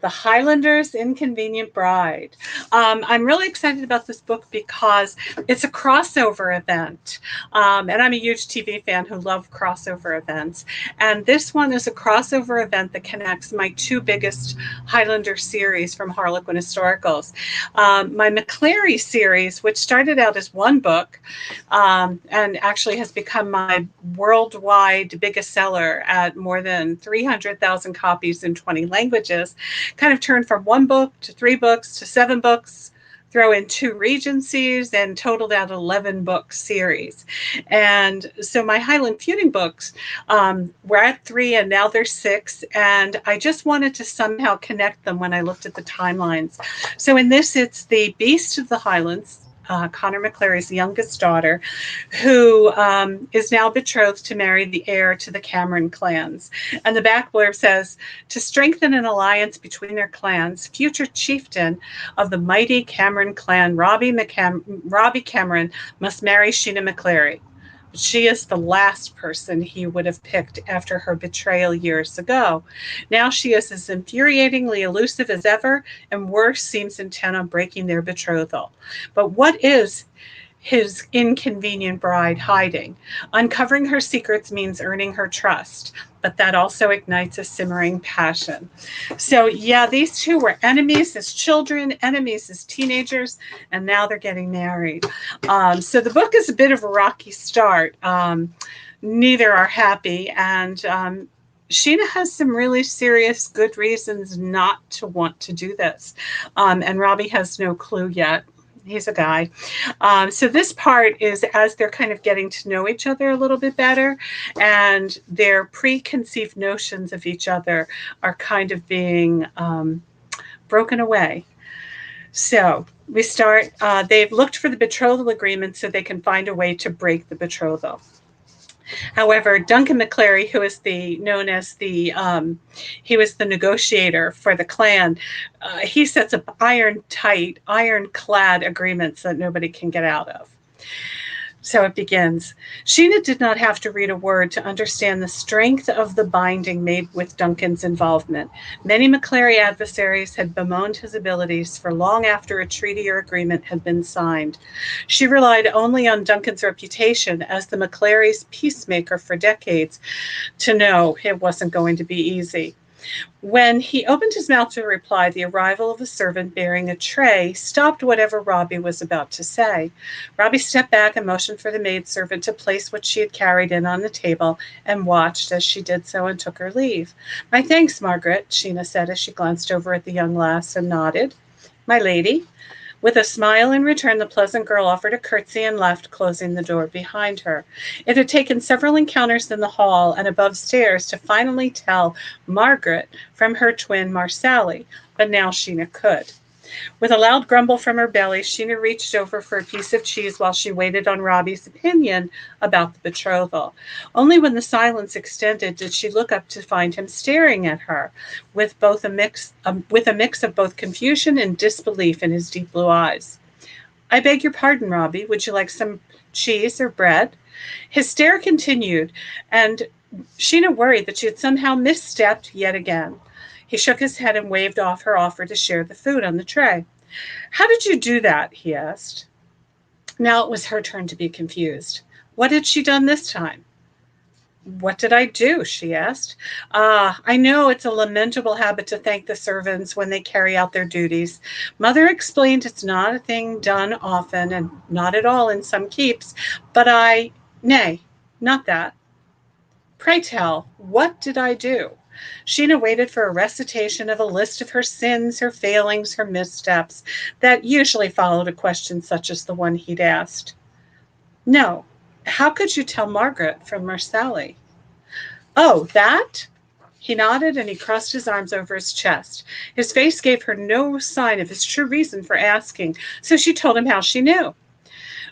The Highlander's Inconvenient Bride. I'm really excited about this book because it's a crossover event. And I'm a huge TV fan who love crossover events. And this one is a crossover event that connects my two biggest Highlander series from Harlequin Historicals. My MacGregor series, which started out as one book and actually has become my worldwide biggest seller at more than 300,000 copies in 20 languages, kind of turned from one book to 3 books to 7 books, throw in 2 regencies, and totaled out 11 book series. And so my Highland feuding books, we're at 3 and now there's 6. And I just wanted to somehow connect them when I looked at the timelines. So in this, it's the Beast of the Highlands, Conor MacGregor's youngest daughter, who is now betrothed to marry the heir to the Cameron clans. And the back blurb says, to strengthen an alliance between their clans, future chieftain of the mighty Cameron clan, Robbie Cameron, must marry Sheena MacGregor. But she is the last person he would have picked after her betrayal years ago. Now she is as infuriatingly elusive as ever, and worse, seems intent on breaking their betrothal. But what is his inconvenient bride hiding? Uncovering her secrets means earning her trust, but that also ignites a simmering passion. So yeah, these two were enemies as children, enemies as teenagers, and now they're getting married. So the book is a bit of a rocky start. Neither are happy, and Sheena has some really serious good reasons not to want to do this. And Robbie has no clue yet. He's a guy. So this part is as they're kind of getting to know each other a little bit better, and their preconceived notions of each other are kind of being broken away. So we start, they've looked for the betrothal agreement so they can find a way to break the betrothal. However, Duncan MacGregor, who is known as he was the negotiator for the clan, he sets up iron-tight, ironclad agreements that nobody can get out of. So it begins. Sheena did not have to read a word to understand the strength of the binding made with Duncan's involvement. Many MacGregor adversaries had bemoaned his abilities for long after a treaty or agreement had been signed. She relied only on Duncan's reputation as the MacGregor's peacemaker for decades to know it wasn't going to be easy. When he opened his mouth to reply, the arrival of a servant bearing a tray stopped whatever Robbie was about to say. Robbie stepped back and motioned for the maidservant to place what she had carried in on the table and watched as she did so and took her leave. My thanks, Margaret, Sheena said as she glanced over at the young lass and nodded. My lady. With a smile in return, the pleasant girl offered a curtsy and left, closing the door behind her. It had taken several encounters in the hall and above stairs to finally tell Margaret from her twin Marsali, but now Sheena could. With a loud grumble from her belly, Sheena reached over for a piece of cheese while she waited on Robbie's opinion about the betrothal. Only when the silence extended did she look up to find him staring at her, with a mix of both confusion and disbelief in his deep blue eyes. "I beg your pardon, Robbie. Would you like some cheese or bread?" His stare continued, and Sheena worried that she had somehow misstepped yet again. He shook his head and waved off her offer to share the food on the tray. "How did you do that?" he asked. Now it was her turn to be confused. What had she done this time? "What did I do?" she asked. I know it's a lamentable habit to thank the servants when they carry out their duties. Mother explained it's not a thing done often and not at all in some keeps, but nay, not that." "Pray tell, what did I do?" Sheena waited for a recitation of a list of her sins, her failings, her missteps that usually followed a question such as the one he'd asked. "No. How could you tell Margaret from Marcelli?" "Oh, that?" He nodded and he crossed his arms over his chest. His face gave her no sign of his true reason for asking, so she told him how she knew.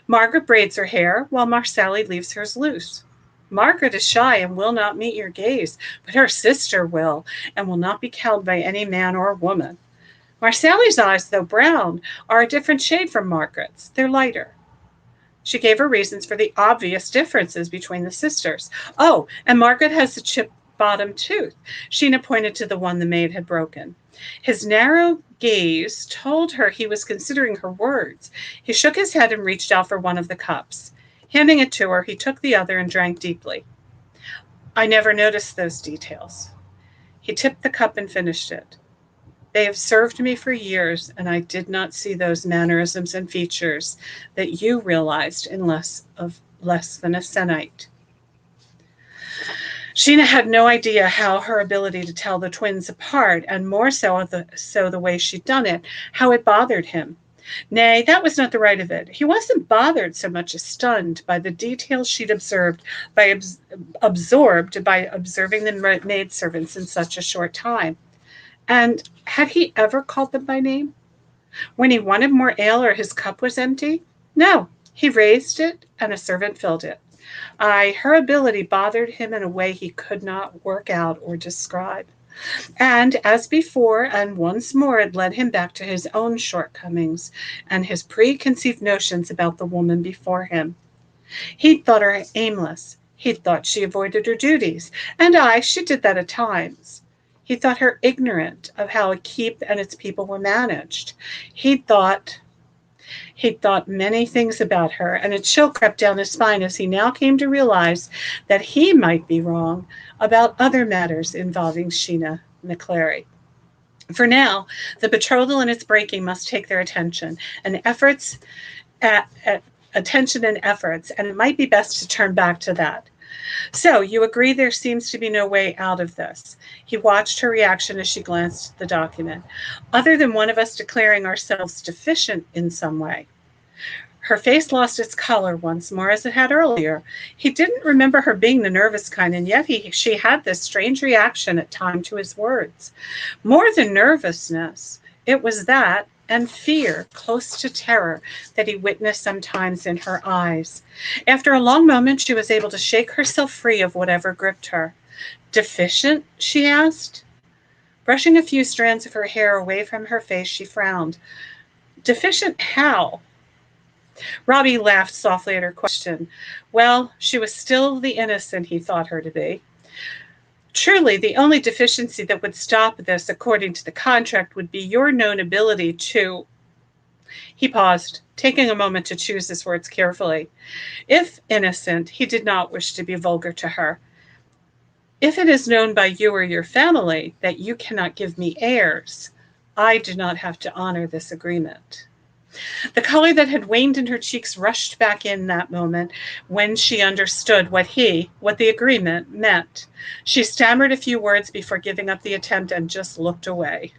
"Margaret braids her hair while Marcelli leaves hers loose. Margaret is shy and will not meet your gaze, but her sister will, and will not be cowed by any man or woman. Marcelli's eyes, though brown, are a different shade from Margaret's. They're lighter." She gave her reasons for the obvious differences between the sisters. "Oh, and Margaret has a chip-bottom tooth." Sheena pointed to the one the maid had broken. His narrow gaze told her he was considering her words. He shook his head and reached out for one of the cups. Handing it to her, he took the other and drank deeply. "I never noticed those details." He tipped the cup and finished it. "They have served me for years, and I did not see those mannerisms and features that you realized in less than a sennight." Sheena had no idea how her ability to tell the twins apart, and more so the way she'd done it, how it bothered him. Nay, that was not the right of it. He wasn't bothered so much as stunned by the details she'd absorbed by observing the maidservants in such a short time. And had he ever called them by name? When he wanted more ale or his cup was empty? No, he raised it and a servant filled it. Her ability bothered him in a way he could not work out or describe. And as before, and once more, it led him back to his own shortcomings and his preconceived notions about the woman before him. He'd thought her aimless. He'd thought she avoided her duties. And she did that at times. He thought her ignorant of how a keep and its people were managed. He'd thought many things about her, and a chill crept down his spine as he now came to realize that he might be wrong about other matters involving Sheena MacGregor. For now, the betrothal and its breaking must take their attention and efforts, and it might be best to turn back to that. "So, you agree there seems to be no way out of this?" He watched her reaction as she glanced at the document. "Other than one of us declaring ourselves deficient in some way." Her face lost its color once more as it had earlier. He didn't remember her being the nervous kind, and yet she had this strange reaction at times to his words. More than nervousness, it was that, and fear, close to terror, that he witnessed sometimes in her eyes. After a long moment, she was able to shake herself free of whatever gripped her. "Deficient?" she asked. Brushing a few strands of her hair away from her face, she frowned. "Deficient how?" Robbie laughed softly at her question. Well, she was still the innocent he thought her to be. "Truly, the only deficiency that would stop this, according to the contract, would be your known ability to—" He paused, taking a moment to choose his words carefully. If innocent, he did not wish to be vulgar to her. "If it is known by you or your family that you cannot give me heirs, I do not have to honor this agreement." The color that had waned in her cheeks rushed back in that moment when she understood what the agreement meant. She stammered a few words before giving up the attempt and just looked away.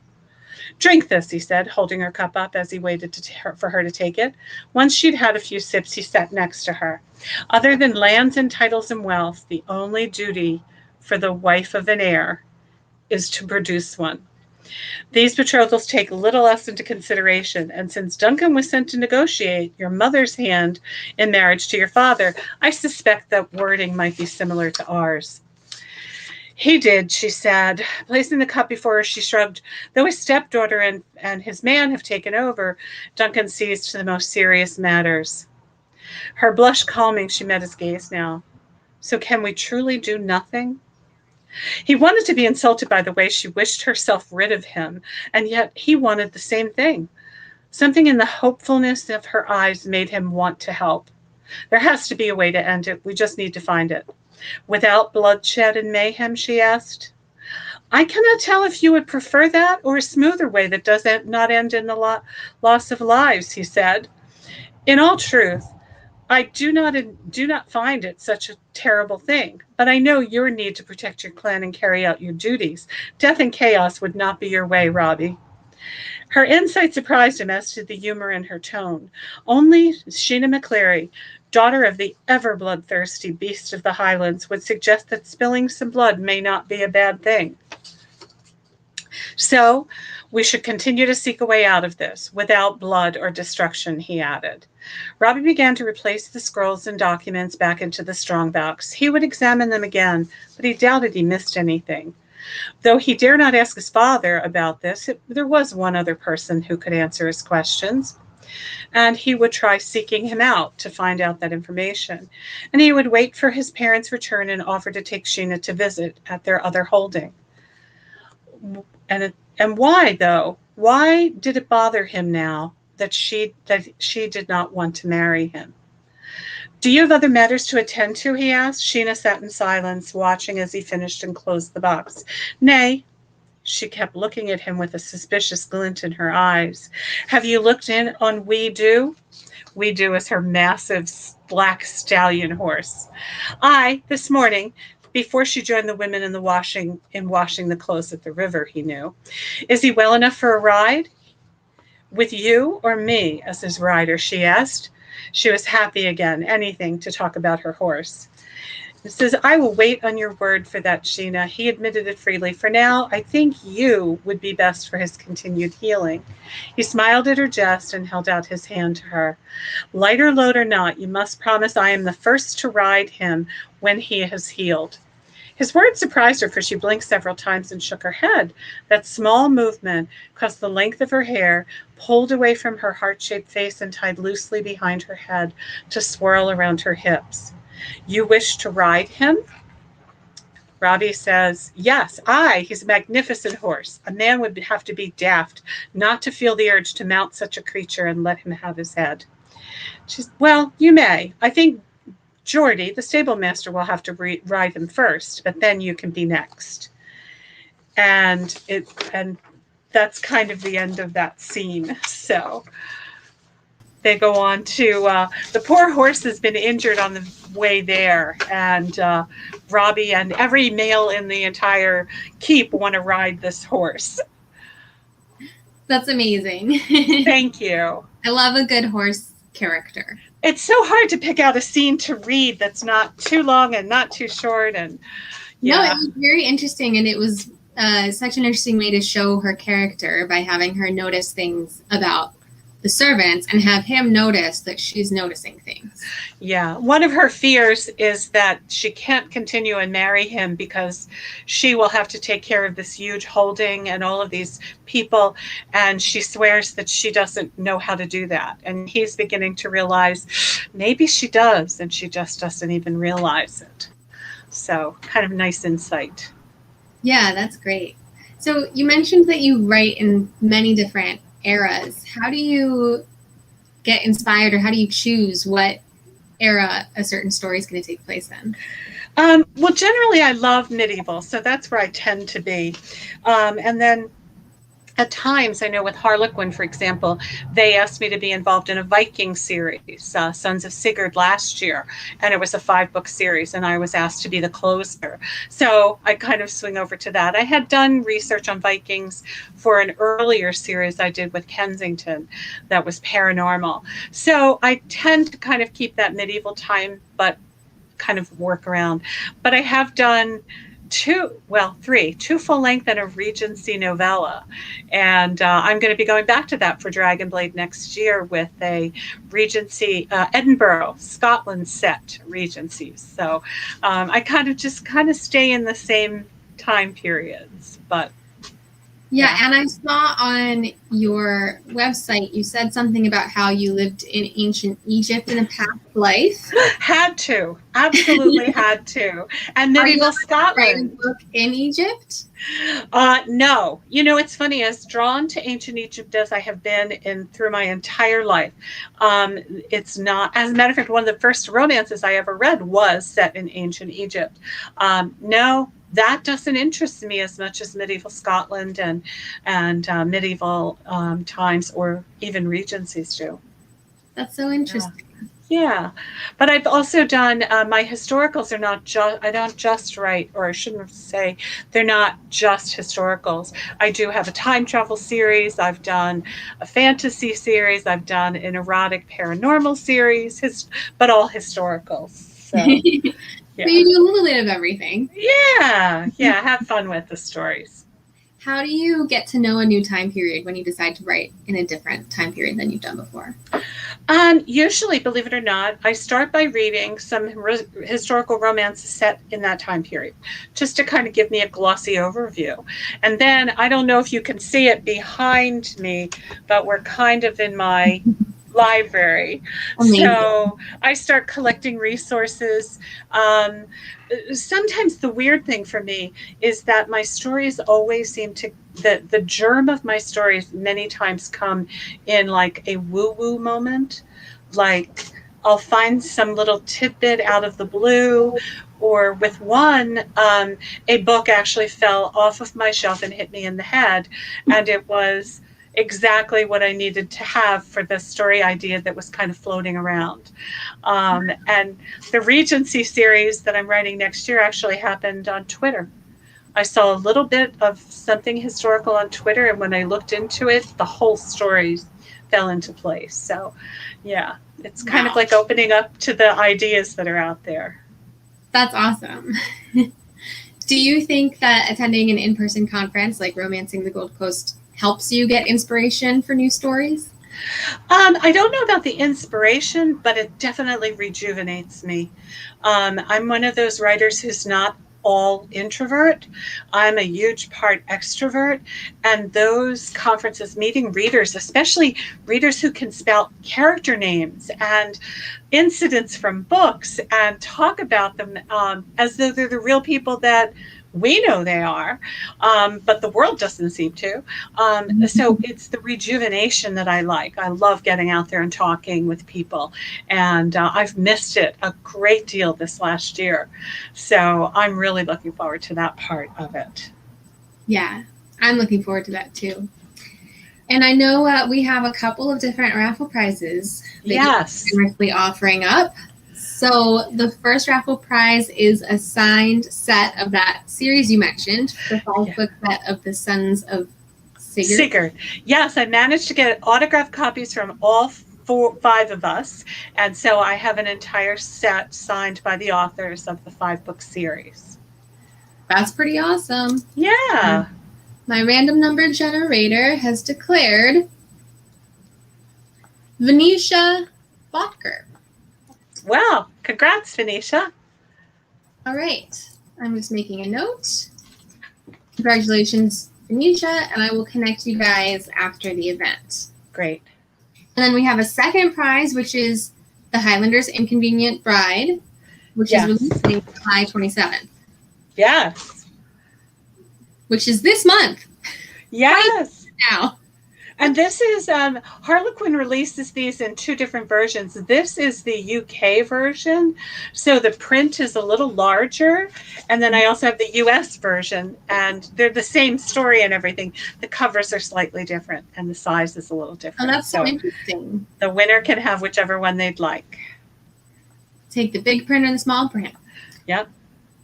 "Drink this," he said, holding her cup up as he waited for her to take it. Once she'd had a few sips, he sat next to her. "Other than lands and titles and wealth, the only duty for the wife of an heir is to produce one." These betrothals take little else into consideration, and since Duncan was sent to negotiate your mother's hand in marriage to your father, I suspect that wording might be similar to ours. He did, she said. Placing the cup before her, she shrugged. Though his stepdaughter and his man have taken over, Duncan sees to the most serious matters. Her blush calming, she met his gaze now. So can we truly do nothing? He wanted to be insulted by the way she wished herself rid of him, and yet he wanted the same thing. Something in the hopefulness of her eyes made him want to help. There has to be a way to end it. We just need to find it. Without bloodshed and mayhem, she asked. I cannot tell if you would prefer that or a smoother way that does not end in the loss of lives, he said. In all truth, I do not find it such a terrible thing, but I know your need to protect your clan and carry out your duties. Death and chaos would not be your way, Robbie. Her insight surprised him as to the humor in her tone. Only Janna MacGregor, daughter of the ever bloodthirsty beast of the Highlands, would suggest that spilling some blood may not be a bad thing. So we should continue to seek a way out of this, without blood or destruction, he added. Robbie began to replace the scrolls and documents back into the strongbox. He would examine them again, but he doubted he missed anything. Though he dare not ask his father about this, there was one other person who could answer his questions. And he would try seeking him out to find out that information. And he would wait for his parents' return and offer to take Janna to visit at their other holding. And why, though? Why did it bother him now that she did not want to marry him? Do you have other matters to attend to, he asked. Janna sat in silence, watching as he finished and closed the box. Nay. She kept looking at him with a suspicious glint in her eyes. Have you looked in on We Do? We Do is her massive black stallion horse. This morning, before she joined the women in washing the clothes at the river, he knew. Is he well enough for a ride? With you or me as his rider, she asked. She was happy again, anything to talk about her horse. He says, I will wait on your word for that, Janna. He admitted it freely. For now, I think you would be best for his continued healing. He smiled at her jest and held out his hand to her. Lighter load or not, you must promise I am the first to ride him when he has healed. His words surprised her, for she blinked several times and shook her head. That small movement caused the length of her hair, pulled away from her heart-shaped face and tied loosely behind her head, to swirl around her hips. You wish to ride him? Robbie says, yes, he's a magnificent horse. A man would have to be daft not to feel the urge to mount such a creature and let him have his head. She's, well, you may. I think Geordie, the stable master, will have to ride him first, but then you can be next. And that's kind of the end of that scene. So they go on to, the poor horse has been injured on the way there, and Robbie and every male in the entire keep want to ride this horse. That's amazing. Thank you. I love a good horse character. It's so hard to pick out a scene to read that's not too long and not too short. And yeah. No, it was very interesting, and it was such an interesting way to show her character by having her notice things about the servants and have him notice that she's noticing things. Yeah. One of her fears is that she can't continue and marry him because she will have to take care of this huge holding and all of these people. And she swears that she doesn't know how to do that. And he's beginning to realize maybe she does, and she just doesn't even realize it. So kind of nice insight. Yeah, that's great. So you mentioned that you write in many different eras. How do you get inspired, or how do you choose what era a certain story is going to take place in? Well, generally I love medieval, so that's where I tend to be. And then at times, I know with Harlequin, for example, they asked me to be involved in a Viking series, Sons of Sigurd, last year, and it was a 5-book series, and I was asked to be the closer. So I kind of swing over to that. I had done research on Vikings for an earlier series I did with Kensington that was paranormal. So I tend to kind of keep that medieval time, but kind of work around. But I have done two full-length and a Regency novella. And I'm going to be going back to that for Dragonblade next year with a Regency, Edinburgh, Scotland set Regencies. So I kind of stay in the same time periods, but yeah, and I saw on your website you said something about how you lived in ancient Egypt in a past life. Had to, absolutely had to. And medieval Scotland. Writing a book in Egypt? No. You know, it's funny, as drawn to ancient Egypt as I have been through my entire life, it's not, as a matter of fact, one of the first romances I ever read was set in ancient Egypt. No, that doesn't interest me as much as medieval Scotland and medieval times, or even Regencies do. That's so interesting. Yeah, but I've also done my historicals are not just, I don't just write, or I shouldn't say they're not just historicals. I do have a time travel series. I've done a fantasy series. I've done an erotic paranormal series, but all historicals. So. Yeah. So you do a little bit of everything. Yeah, have fun with the stories. How do you get to know a new time period when you decide to write in a different time period than you've done before? Usually, believe it or not, I start by reading some historical romances set in that time period, just to kind of give me a glossy overview. And then, I don't know if you can see it behind me, but we're kind of in my library. Amazing. So I start collecting resources. Sometimes the weird thing for me is that my stories always seem to, the germ of my stories many times come in like a woo-woo moment. Like I'll find some little tidbit out of the blue, or with one, a book actually fell off of my shelf and hit me in the head. And it was exactly what I needed to have for the story idea that was kind of floating around. And the Regency series that I'm writing next year actually happened on Twitter. I saw a little bit of something historical on Twitter, and when I looked into it, the whole story fell into place. So yeah, it's kind of like opening up to the ideas that are out there. That's awesome. Do you think that attending an in-person conference like Romancing the Gold Coast helps you get inspiration for new stories? I don't know about the inspiration, but it definitely rejuvenates me. I'm one of those writers who's not all introvert. I'm a huge part extrovert, and those conferences, meeting readers, especially readers who can spell character names and incidents from books and talk about them as though they're the real people that we know they are, but the world doesn't seem to. So it's the rejuvenation that I like. I love getting out there and talking with people, and I've missed it a great deal this last year. So I'm really looking forward to that part of it. Yeah, I'm looking forward to that too. And I know we have a couple of different raffle prizes that you're generously offering up. So the first raffle prize is a signed set of that series you mentioned, the 5-book set of the Sons of Sigurd. Yes, I managed to get autographed copies from all 5 of us. And so I have an entire set signed by the authors of the 5-book series. That's pretty awesome. Yeah. My random number generator has declared Venetia Botker. Well, congrats, Venetia. All right. I'm just making a note. Congratulations, Venetia, and I will connect you guys after the event. Great. And then we have a second prize, which is the Highlander's Inconvenient Bride, which is releasing July 27th. Yes. Which is this month. Yes. Right now. And this is, Harlequin releases these in 2 different versions. This is the UK version, so the print is a little larger. And then I also have the US version, and they're the same story and everything. The covers are slightly different, and the size is a little different. Oh, that's so interesting. The winner can have whichever one they'd like. Take the big print or the small print. Yep.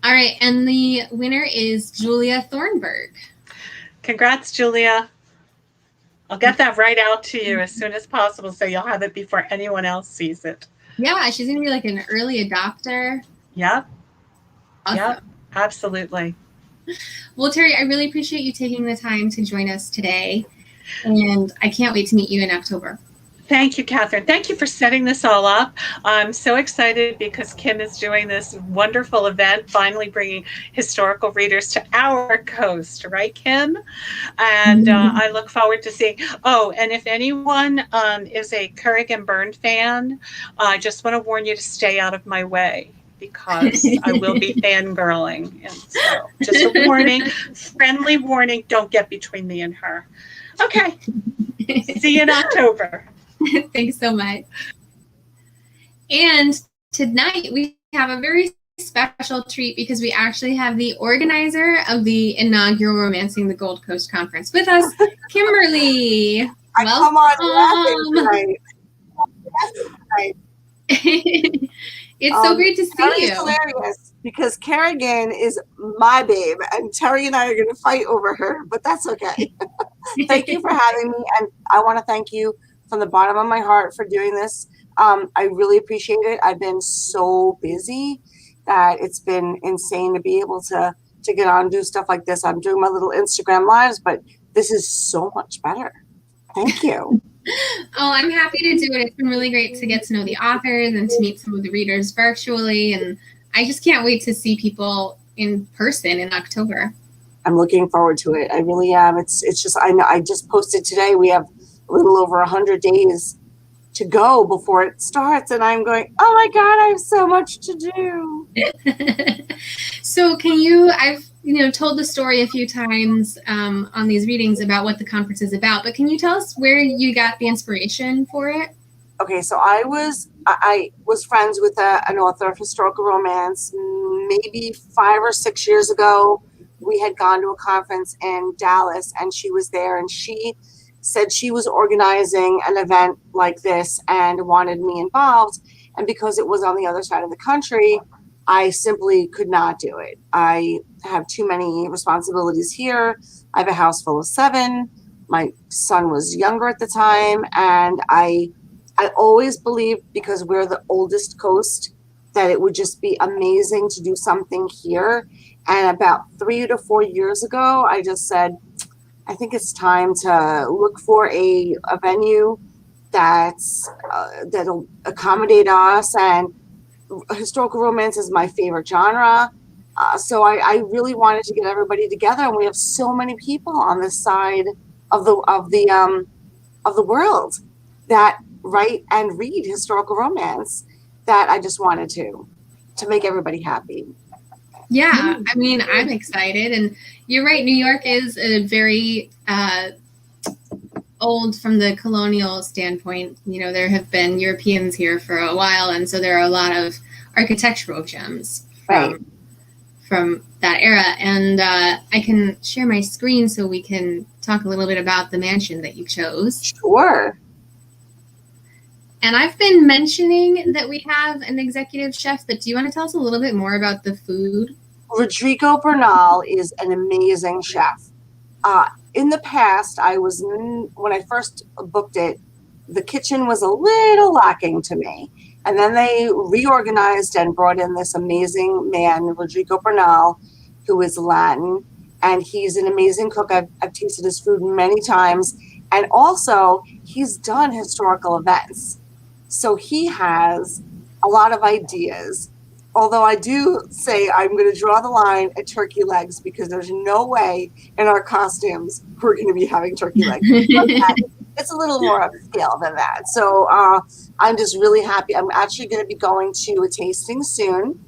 All right, and the winner is Julia Thornburg. Congrats, Julia. I'll get that right out to you as soon as possible, so you'll have it before anyone else sees it. Yeah, she's going to be like an early adopter. Yep. Awesome. Yep, absolutely. Well, Terri, I really appreciate you taking the time to join us today, and I can't wait to meet you in October. Thank you, Catherine. Thank you for setting this all up. I'm so excited because Kim is doing this wonderful event, finally bringing historical readers to our coast, right, Kim? And I look forward to seeing. Oh, and if anyone is a Courage and Byrne fan, I just want to warn you to stay out of my way, because I will be fangirling. And so just a warning, friendly warning, don't get between me and her. Okay, see you in October. Thanks so much. And tonight we have a very special treat because we actually have the organizer of the inaugural Romancing the Gold Coast Conference with us, Kimberly. I come on laughing tonight. It's so great to see Terri you. is hilarious because Kerrigan is my babe, and Terri and I are going to fight over her, but that's okay. Thank you for having me, and I want to thank you from the bottom of my heart for doing this. I really appreciate it. I've been so busy that it's been insane to be able to get on and do stuff like this. I'm doing my little Instagram lives, but this is so much better. Thank you. Oh, I'm happy to do it. It's been really great to get to know the authors and to meet some of the readers virtually. And I just can't wait to see people in person in October. I'm looking forward to it. I really am. It's just, I just posted today. We have a little over 100 days to go before it starts. And I'm going, oh my God, I have so much to do. So I've told the story a few times on these readings about what the conference is about, but can you tell us where you got the inspiration for it? Okay, so I was friends with an author of historical romance maybe 5 or 6 years ago. We had gone to a conference in Dallas and she was there, and she said she was organizing an event like this and wanted me involved. And because it was on the other side of the country, I simply could not do it. I have too many responsibilities here. I have a house full of 7. My son was younger at the time. And I always believed, because we're the oldest coast, that it would just be amazing to do something here. And about 3 to 4 years ago, I just said, I think it's time to look for a venue that'll accommodate us. And historical romance is my favorite genre. So I really wanted to get everybody together, and we have so many people on this side of the world that write and read historical romance, that I just wanted to make everybody happy. Yeah, I mean, I'm excited, and you're right. New York is a very old from the colonial standpoint. There have been Europeans here for a while, and so there are a lot of architectural gems from that era. And I can share my screen so we can talk a little bit about the mansion that you chose. Sure. And I've been mentioning that we have an executive chef, but do you want to tell us a little bit more about the food? Rodrigo Bernal is an amazing chef. In the past, when I first booked it, the kitchen was a little lacking to me. And then they reorganized and brought in this amazing man, Rodrigo Bernal, who is Latin. And he's an amazing cook. I've tasted his food many times. And also, he's done historical events. So he has a lot of ideas. Although I do say I'm going to draw the line at turkey legs, because there's no way in our costumes we're going to be having turkey legs. It's a little more upscale than that. So I'm just really happy. I'm actually going to be going to a tasting soon,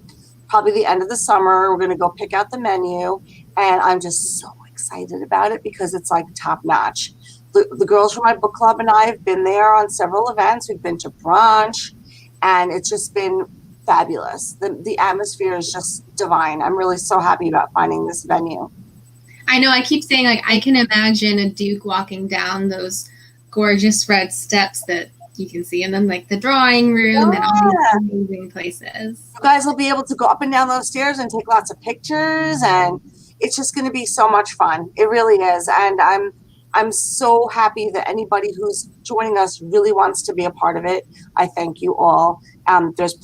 probably the end of the summer. We're going to go pick out the menu, and I'm just so excited about it because it's like top notch. The girls from my book club and I have been there on several events. We've been to brunch, and it's just been fabulous. The atmosphere is just divine. I'm really so happy about finding this venue. I know, I keep saying, like, I can imagine a Duke walking down those gorgeous red steps that you can see in them, like the drawing room and all these amazing places. You guys will be able to go up and down those stairs and take lots of pictures, and it's just going to be so much fun. It really is. And I'm so happy that anybody who's joining us really wants to be a part of it. I thank you all. There's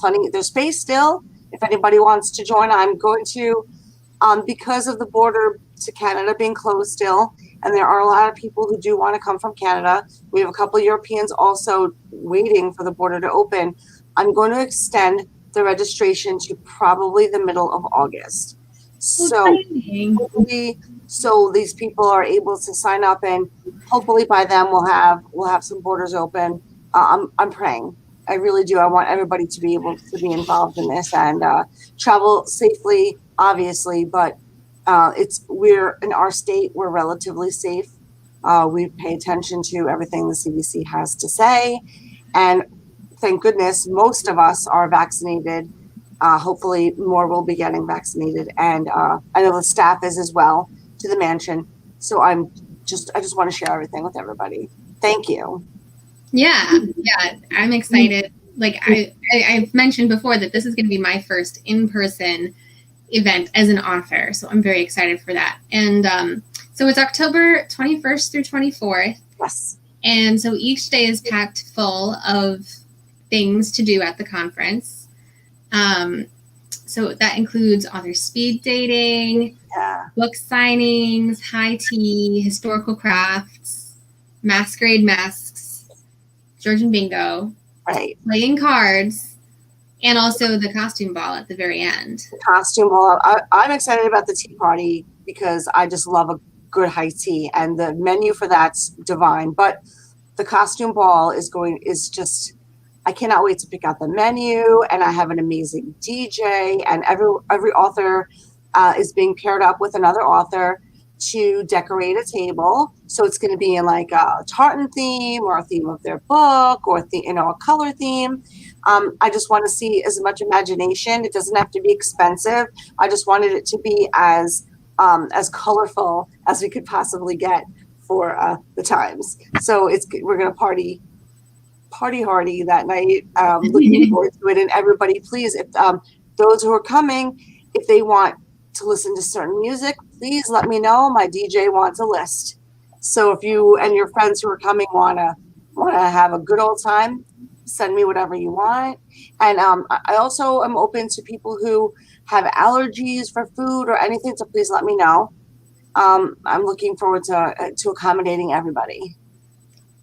space still. If anybody wants to join, I'm going to Because of the border to Canada being closed still, and there are a lot of people who do want to come from Canada. We have a couple of Europeans also waiting for the border to open. I'm going to extend the registration to probably the middle of August. So these people are able to sign up, and hopefully by then we'll have some borders open. I'm praying. I really do. I want everybody to be able to be involved in this and travel safely, obviously, but we're in our state, we're relatively safe. We pay attention to everything the CDC has to say, and thank goodness most of us are vaccinated. Hopefully more will be getting vaccinated, and I know the staff is as well to the mansion. So I just want to share everything with everybody. Thank you. Yeah, I'm excited. Like I've mentioned before that this is going to be my first in-person event as an author, so I'm very excited for that. And so it's October 21st through 24th. Yes. And so each day is packed full of things to do at the conference. So that includes author speed dating, book signings, high tea, historical crafts, masquerade masks, Georgian bingo, right, playing cards, and also the costume ball at the very end. The costume ball. I'm excited about the tea party because I just love a good high tea, and the menu for that's divine. But the costume ball is just, I cannot wait to pick out the menu, and I have an amazing DJ, and every author is being paired up with another author to decorate a table. So it's going to be in like a tartan theme or a theme of their book or a color theme. I just want to see as much imagination. It doesn't have to be expensive. I just wanted it to be as colorful as we could possibly get for the times. So we're going to party hardy that night. Looking forward to it. And everybody, please, if those who are coming, if they want to listen to certain music, please let me know. My DJ wants a list. So if you and your friends who are coming want to have a good old time, send me whatever you want. And I also am open to people who have allergies for food or anything, so please let me know. I'm looking forward to accommodating everybody.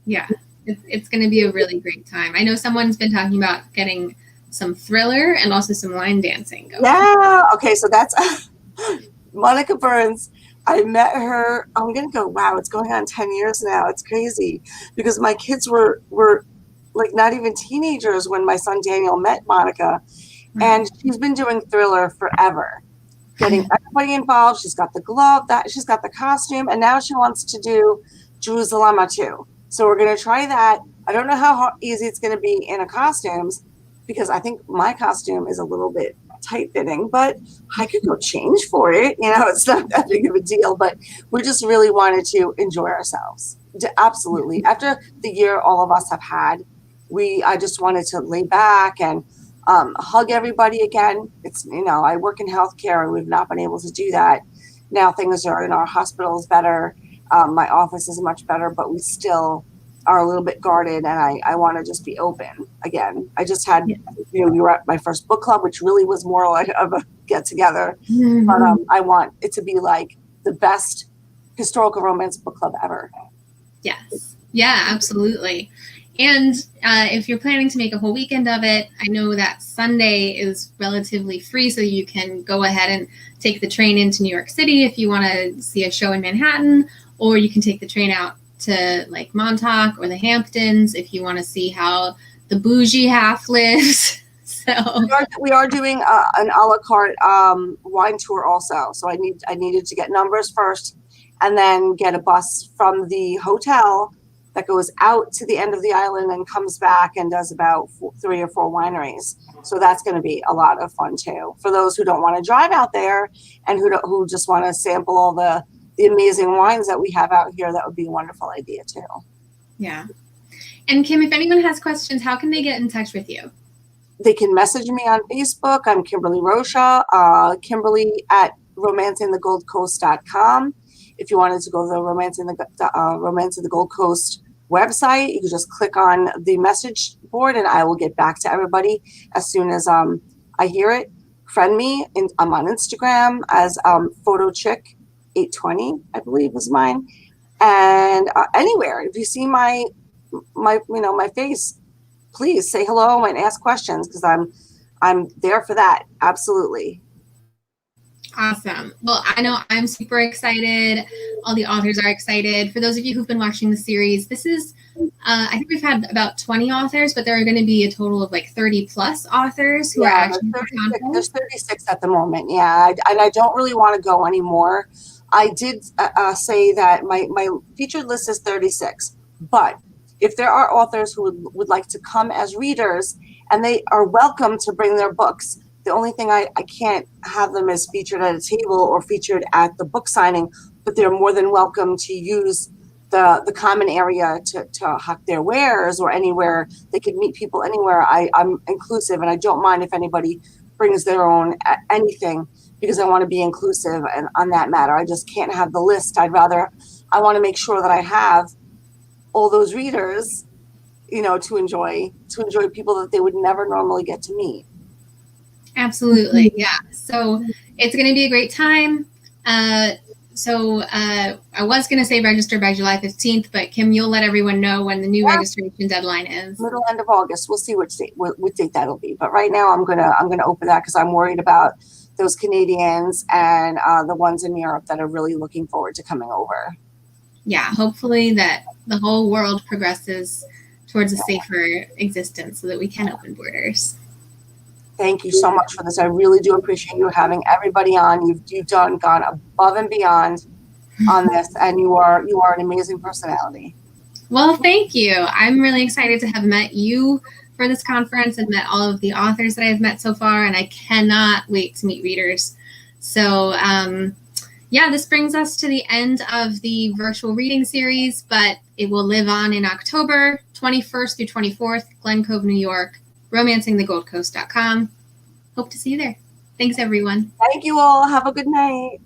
Yeah, it's going to be a really great time. I know someone's been talking about getting some thriller and also some line dancing going. Yeah, okay, so that's Monica Burns. I met her, I'm going to go, wow, it's going on 10 years now. It's crazy because my kids were like not even teenagers when my son Daniel met Monica. And she's been doing thriller forever, getting everybody involved. She's got the glove, she's got the costume, and now she wants to do Jerusalem too. So we're going to try that. I don't know how easy it's going to be in a costumes because I think my costume is a little bit tight fitting, but I could go change for it. It's not that big of a deal, but we just really wanted to enjoy ourselves. Absolutely. After the year all of us have had, I just wanted to lay back and hug everybody again. It's, I work in healthcare and we've not been able to do that. Now things are in our hospitals better. My office is much better, but we still are a little bit guarded, and I want to just be open again. I just had, we were at my first book club, which really was more like of a get together. Mm-hmm. But I want it to be like the best historical romance book club ever. Yes. Yeah, absolutely. And if you're planning to make a whole weekend of it, I know that Sunday is relatively free, so you can go ahead and take the train into New York City if you want to see a show in Manhattan, or you can take the train out to like Montauk or the Hamptons if you want to see how the bougie half lives. So we are doing an a la carte wine tour also. So I needed to get numbers first, and then get a bus from the hotel that goes out to the end of the island and comes back and does about 3 or 4 wineries. So that's going to be a lot of fun too. For those who don't want to drive out there and who just want to sample all the amazing wines that we have out here, that would be a wonderful idea too. Yeah. And Kim, if anyone has questions, how can they get in touch with you? They can message me on Facebook. I'm Kimberly Rocha, Kimberly at romanceandthegoldcoast.com. If you wanted to go to the Romance of the Gold Coast website, you can just click on the message board and I will get back to everybody as soon as I hear it. friend me. I'm on Instagram as PhotoChick820, I believe is mine. And anywhere, if you see my face, please say hello and ask questions, because I'm there for that. Absolutely. Awesome. Well, I know I'm super excited. All the authors are excited. For those of you who've been watching the series, this is, I think we've had about 20 authors, but there are going to be a total of like 30 plus authors who are actually there's 36 at the moment. Yeah. And I don't really want to go anymore. I did say that my featured list is 36, but if there are authors who would like to come as readers, and they are welcome to bring their books. The only thing I can't have them as featured at a table or featured at the book signing, but they're more than welcome to use the common area to hawk their wares, or anywhere they could meet people anywhere. I'm inclusive, and I don't mind if anybody brings their own anything, because I want to be inclusive and on that matter. I just can't have the list. I want to make sure that I have all those readers, to enjoy people that they would never normally get to meet. Absolutely. Yeah. So it's going to be a great time. I was going to say register by July 15th, but Kim, you'll let everyone know when the new registration deadline is. Middle end of August. We'll see which date that'll be. But right now I'm going to open that, because I'm worried about those Canadians and the ones in Europe that are really looking forward to coming over. Yeah. Hopefully that the whole world progresses towards a safer existence so that we can open borders. Thank you so much for this. I really do appreciate you having everybody on. You've gone above and beyond on this, and you are an amazing personality. Well, thank you. I'm really excited to have met you for this conference and met all of the authors that I've met so far, and I cannot wait to meet readers. So, this brings us to the end of the virtual reading series, but it will live on in October 21st through 24th, Glen Cove, New York, romancingthegoldcoast.com. Hope to see you there. Thanks, everyone. Thank you all. Have a good night.